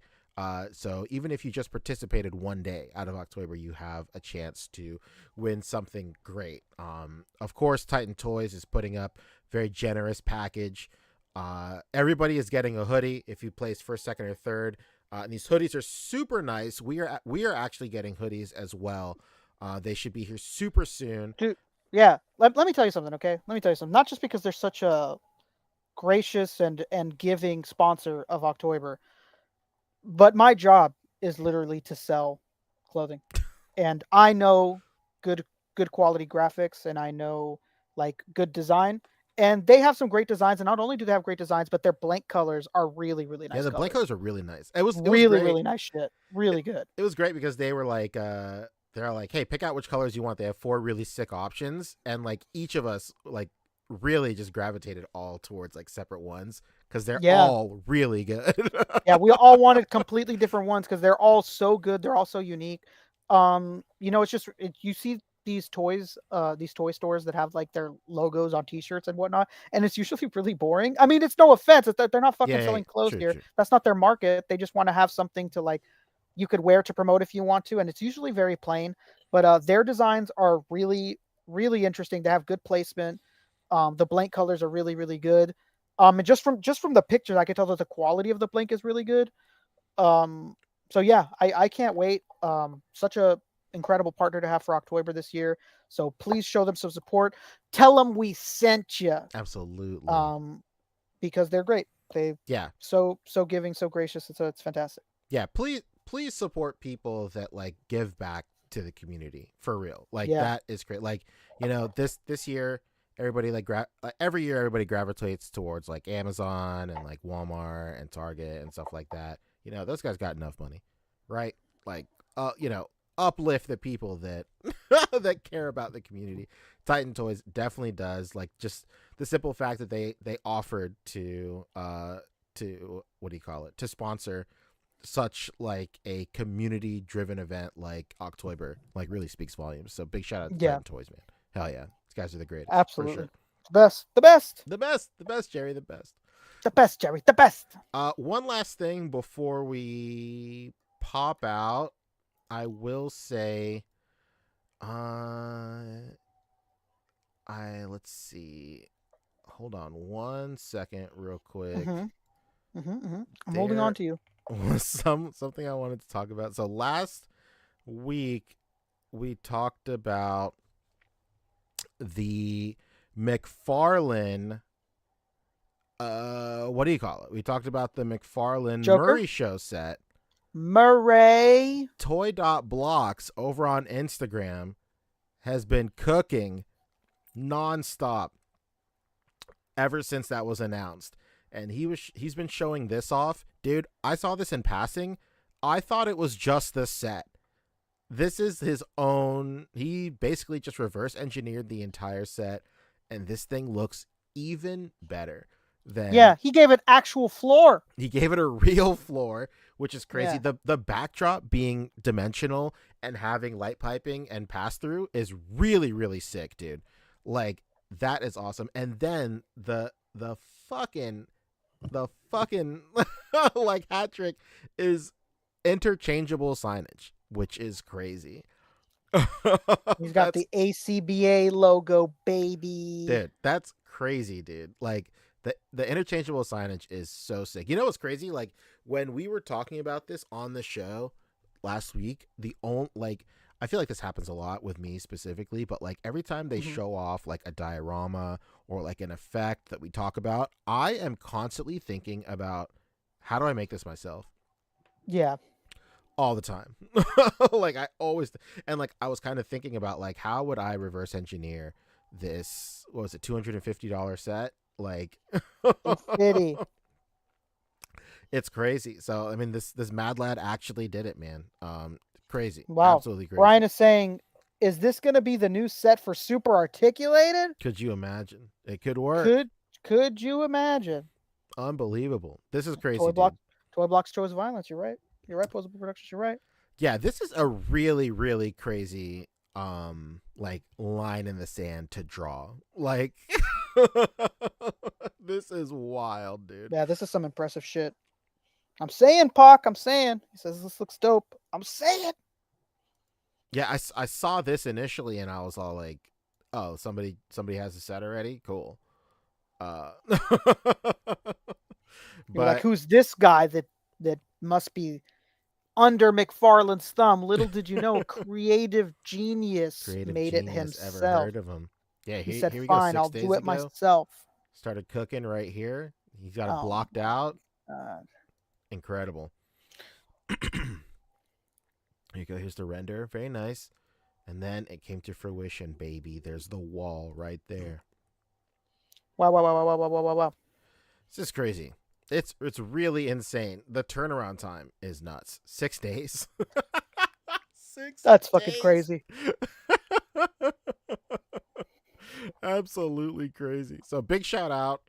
So even if you just participated one day out of October, you have a chance to win something great. Of course, Titan Toys is putting up very generous package. Everybody is getting a hoodie if you place first, second, or third. And these hoodies are super nice. We are actually getting hoodies as well. They should be here super soon. Dude, yeah. Let me tell you something, okay? Let me tell you something. Not just because they're such a gracious and giving sponsor of October, but my job is literally to sell clothing. And I know good quality graphics, and I know like good design. And they have some great designs, and not only do they have great designs, but their blank colors are really, really nice. Yeah, the blank colors are really nice. It was really, great. really nice shit. Really good. It was great because they were like, they're like, hey, pick out which colors you want. They have 4 really sick options, and like each of us like really just gravitated all towards like separate ones because they're all really good. Yeah, we all wanted completely different ones because they're all so good. They're all so unique. It's just you see these toy stores that have like their logos on t-shirts and whatnot, and it's usually really boring. I mean, it's no offense, it's that they're not fucking selling clothes here. True. That's not their market. They just want to have something to like you could wear to promote if you want to, and it's usually very plain. But their designs are really, really interesting. They have good placement. The blank colors are really, really good. And just from the pictures, I can tell that the quality of the blank is really good. So yeah, I can't wait. Such a incredible partner to have for October this year. So please show them some support. Tell them we sent you. Absolutely. Because they're great. So giving, so gracious. It's fantastic. Yeah, please support people that like give back to the community for real. Like that is great. Like, this year everybody every year everybody gravitates towards like Amazon and like Walmart and Target and stuff like that. Those guys got enough money, right? Like, uplift the people that that care about the community. Titan Toys definitely does. Like, just the simple fact that they offered to to sponsor such like a community driven event like October like really speaks volumes. So big shout out to Titan Toys, man. Hell yeah, these guys are the greatest. Absolutely, for sure. The best, Jerry, the best. The best, Jerry, the best. One last thing before we pop out, I will say, let's see. Hold on one second, real quick. I'm holding on to you. Was something I wanted to talk about. So last week we talked about the McFarlane. What do you call it? We talked about the McFarlane Joker? Murray Show set. Murray. Toy.blocks over on Instagram has been cooking nonstop ever since that was announced. And he's been showing this off. Dude, I saw this in passing. I thought it was just the set. This is his own. He basically just reverse engineered the entire set. And this thing looks even better. He gave it actual floor. He gave it a real floor, which is crazy. Yeah. The backdrop being dimensional and having light piping and pass through is really, really sick, dude. Like, that is awesome. And then the fucking like hat trick is interchangeable signage, which is crazy. He's got the A.C.B.A logo, baby. Dude, that's crazy, dude. Like, the interchangeable signage is so sick. You know what's crazy? Like, when we were talking about this on the show last week, I feel like this happens a lot with me specifically, but like every time they show off like a diorama or like an effect that we talk about, I am constantly thinking about, how do I make this myself? Yeah. all the time. Like I always, and like I was kind of thinking about like how would I reverse engineer this? What was it, $250 set? Like, Fitty. it's crazy. So I mean, this Mad Lad actually did it, man. Crazy. Wow. Absolutely crazy. Brian is saying, is this going to be the new set for Super Articulated? Could you imagine? It could work. Could you imagine? Unbelievable. This is crazy. Toy Blocks Choice Violence. You're right. You're right. Posable Productions. You're right. Yeah, this is a really, really crazy like line in the sand to draw. Like this is wild, dude. Yeah, this is some impressive shit. I'm saying, Pac. I'm saying. He says this looks dope. I'm saying. Yeah, I saw this initially and I was all like, oh, somebody has a set already? Cool. But like, who's this guy that must be under McFarlane's thumb? Little did you know, a creative genius made it himself. Ever heard of him? Yeah, he said, here we fine, go. I'll do it myself. Started cooking right here. He's got it blocked out. Incredible. Here you go. Here's the render. Very nice. And then it came to fruition, baby. There's the wall right there. Wow. This is crazy. It's really insane. The turnaround time is nuts. 6 days. 6 That's days. fucking crazy. Absolutely crazy. So big shout out.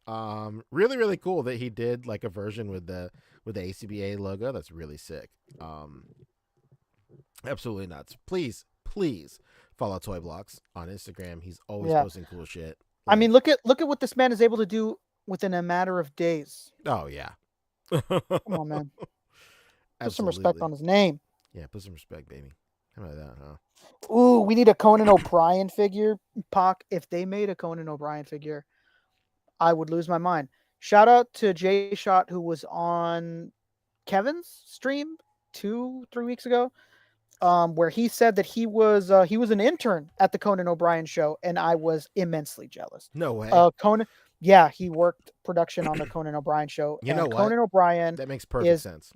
Really, really cool that he did like a version with the A.C.B.A logo. That's really sick. Absolutely nuts. Please follow Toy Blocks on Instagram. He's always posting cool shit. I mean, look at what this man is able to do within a matter of days. Oh yeah. Come on, man. Put some respect on his name. Yeah, put some respect, baby. How about that, huh? Ooh, we need a Conan O'Brien figure, Pac. If they made a Conan O'Brien figure, I would lose my mind. Shout out to Jay Shot, who was on Kevin's stream 2-3 weeks ago, where he said that he was an intern at the Conan O'Brien show, and I was immensely jealous. No way. Conan, yeah, he worked production on the Conan O'Brien show. You know what? Conan O'Brien, that makes perfect sense.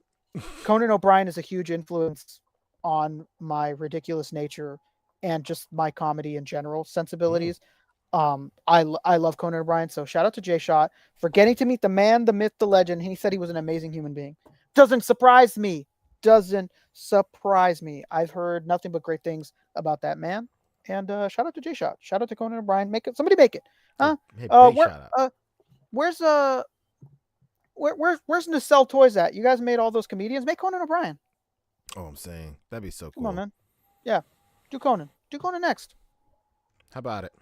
Conan O'Brien is a huge influence on my ridiculous nature and just my comedy in general sensibilities. I love Conan O'Brien, so shout out to Jay Shot for getting to meet the man, the myth, the legend. He said he was an amazing human being. Doesn't surprise me. I've heard nothing but great things about that man. And shout out to Jay Shot. Shout out to Conan O'Brien. Somebody make it. Huh? Hey, shout out. Where's Nacelle Toys at? You guys made all those comedians. Make Conan O'Brien. Oh, I'm saying that'd be so cool. Come on, man. Yeah, do Conan. Do Conan next. How about it?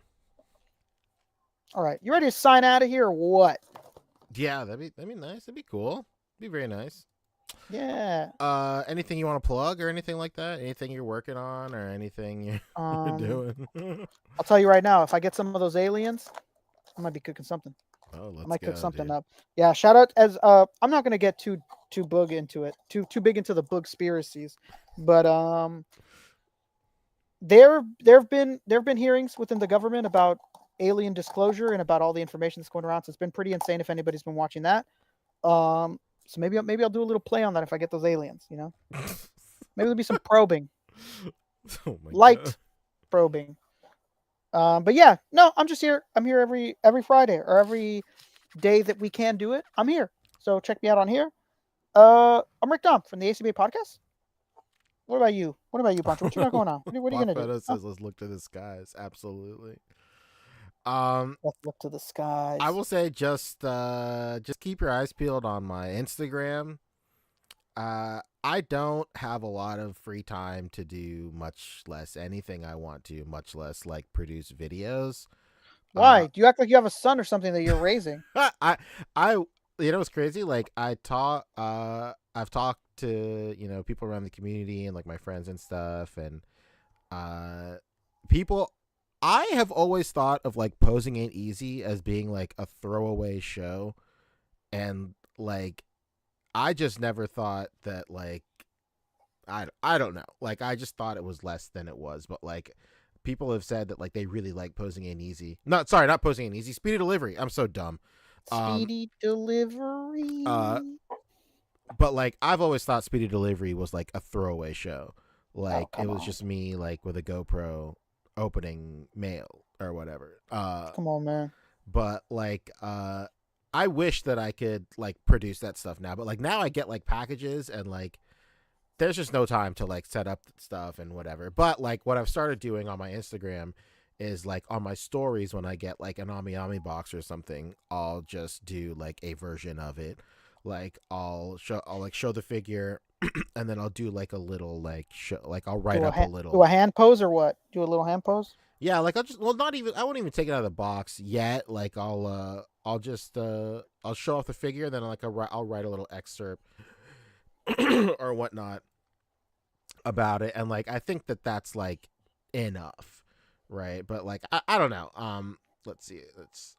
All right, you ready to sign out of here or what? Yeah, that'd be nice. That'd be cool. Be very nice. Yeah. Anything you want to plug or anything like that? Anything you're working on or anything you're doing? I'll tell you right now. If I get some of those aliens, I might be cooking something. Oh, I might cook something up. Yeah. Shout out as I'm not gonna get too big into it. Too big into the Boog conspiracies, but there have been hearings within the government about alien disclosure and about all the information that's going around. So it's been pretty insane. If anybody's been watching that, so maybe I'll do a little play on that if I get those aliens. You know, maybe there'll be some probing, light probing. But yeah, no, I'm just here. I'm here every Friday or every day that we can do it. I'm here. So check me out on here. I'm Rick Dom from the A.C.B.A podcast. What about you? Pancho? What you got going on? What are you gonna do? Says, let's look to the skies. Absolutely. Let's look to the skies. I will say just keep your eyes peeled on my Instagram. I don't have a lot of free time to do much less anything I want to, much less like produce videos. Why? Do you act like you have a son or something that you're raising? You know, it's crazy. Like I've talked to, people around the community and like my friends and stuff. And, I have always thought of like Posing Ain't Easy as being like a throwaway show. And like, I just never thought that like, I don't know. Like, I just thought it was less than it was, but like people have said that like they really like Posing Ain't Easy. Not Posing Ain't Easy. Speedy Delivery. I'm so dumb. Speedy Delivery. But like I've always thought Speedy Delivery was like a throwaway show. Like it was just me like with a GoPro opening mail or whatever. Come on, man. But like I wish that I could like produce that stuff now. But like now I get like packages and like there's just no time to like set up stuff and whatever. But like what I've started doing on my Instagram is like on my stories when I get like an Ami box or something, I'll just do like a version of it. Like I'll show the figure and then I'll do like a little like I'll write up a little. Do a hand pose or what? Do a little hand pose? Yeah, like I won't even take it out of the box yet. Like I'll show off the figure and then like I'll write a little excerpt or whatnot about it, and like I think that's like enough, right? But like I don't know. Let's see.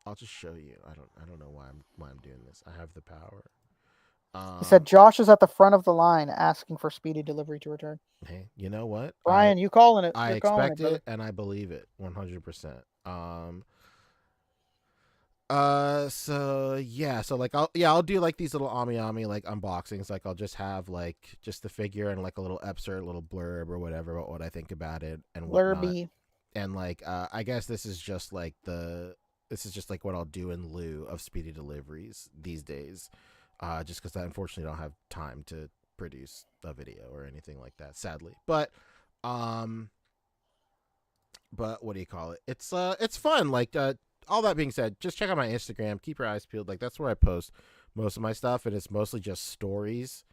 I'll just show you. I don't know why I'm doing this. I have the power. It said Josh is at the front of the line asking for Speedy Delivery to return. Hey, you know what, Brian? You calling it? I expect it, and I believe it 100%. So like I'll do like these little Ami like unboxings. Like I'll just have like just the figure and like a little excerpt, a little blurb or whatever about what I think about it and whatnot. Blurby. And like I guess this is just like what I'll do in lieu of Speedy Deliveries these days. Just because I unfortunately don't have time to produce a video or anything like that, sadly. But what do you call it? It's fun. Like all that being said, just check out my Instagram. Keep your eyes peeled. Like that's where I post most of my stuff, and it's mostly just stories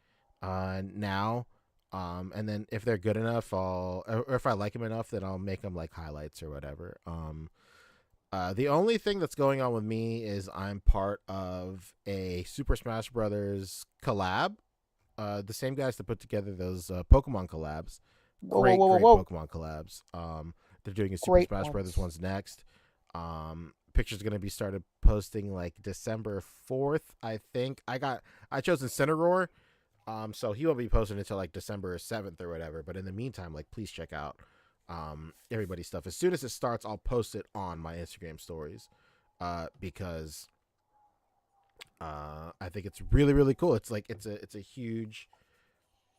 now. And then if they're good enough, or if I like them enough, then I'll make them like highlights or whatever. The only thing that's going on with me is I'm part of a Super Smash Brothers collab. The same guys that put together those Pokemon collabs. Great Pokemon collabs. They're doing a Super Smash Brothers ones next. Pictures are going to be started posting like December 4th, I think. I chose Incineroar. So he won't be posting until like December 7th or whatever. But in the meantime, like please check out everybody's stuff. As soon as it starts, I'll post it on my Instagram stories because I think it's really, really cool. It's like it's a huge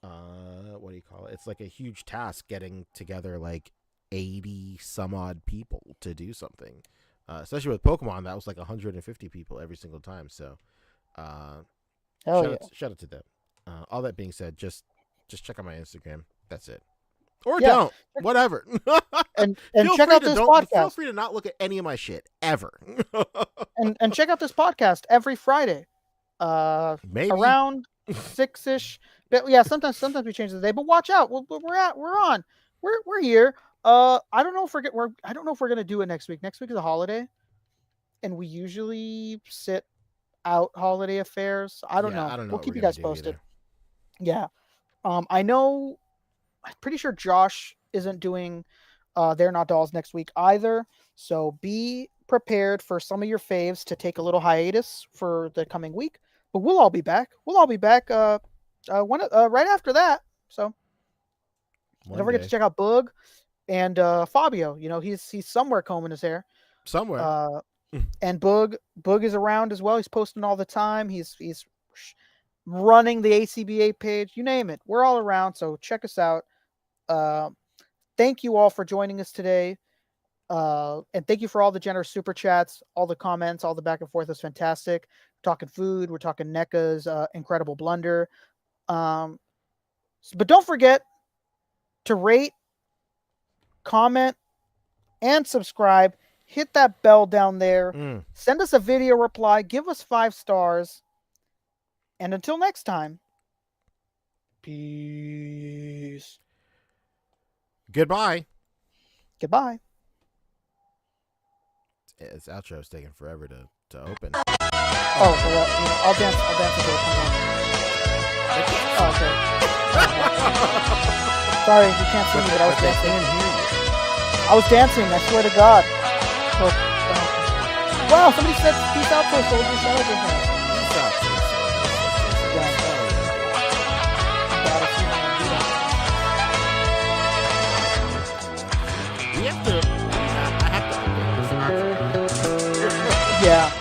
what do you call it? It's like a huge task getting together like 80 some odd people to do something. Especially with Pokemon, that was like 150 people every single time. So shout out to them. All that being said, just check out my Instagram. That's it. Or don't. Whatever. and check out this podcast. Feel free to not look at any of my shit ever. and check out this podcast every Friday. Maybe around 6-ish. But yeah, sometimes we change the day. But watch out. We're on. We're here. I don't know if we're gonna do it next week. Next week is a holiday, and we usually sit out holiday affairs. I don't know. We'll keep you guys posted. Yeah. I know. I'm pretty sure Josh isn't doing They're Not Dolls next week either. So be prepared for some of your faves to take a little hiatus for the coming week. But we'll all be back. Right after that. So don't forget to check out Boog and Fabio. You know, he's somewhere combing his hair. Somewhere. And Boog is around as well. He's posting all the time. He's running the A.C.B.A page. You name it. We're all around. So check us out. Thank you all for joining us today. And thank you for all the generous super chats, all the comments, all the back and forth. It was fantastic. We're talking food. We're talking NECA's incredible blunder. But don't forget to rate, comment, and subscribe. Hit that bell down there. Send us a video reply. Give us 5 stars. And until next time, peace. Goodbye. Goodbye. This outro is taking forever to open. Oh, well, I'll dance until it comes on. Oh, okay. Sorry, you can't see me, but I was dancing. I was dancing, I swear to God. Wow, somebody said peace out for a soldier. Shut up with that. Peace out for a soldier. We have to. I have to. Yeah.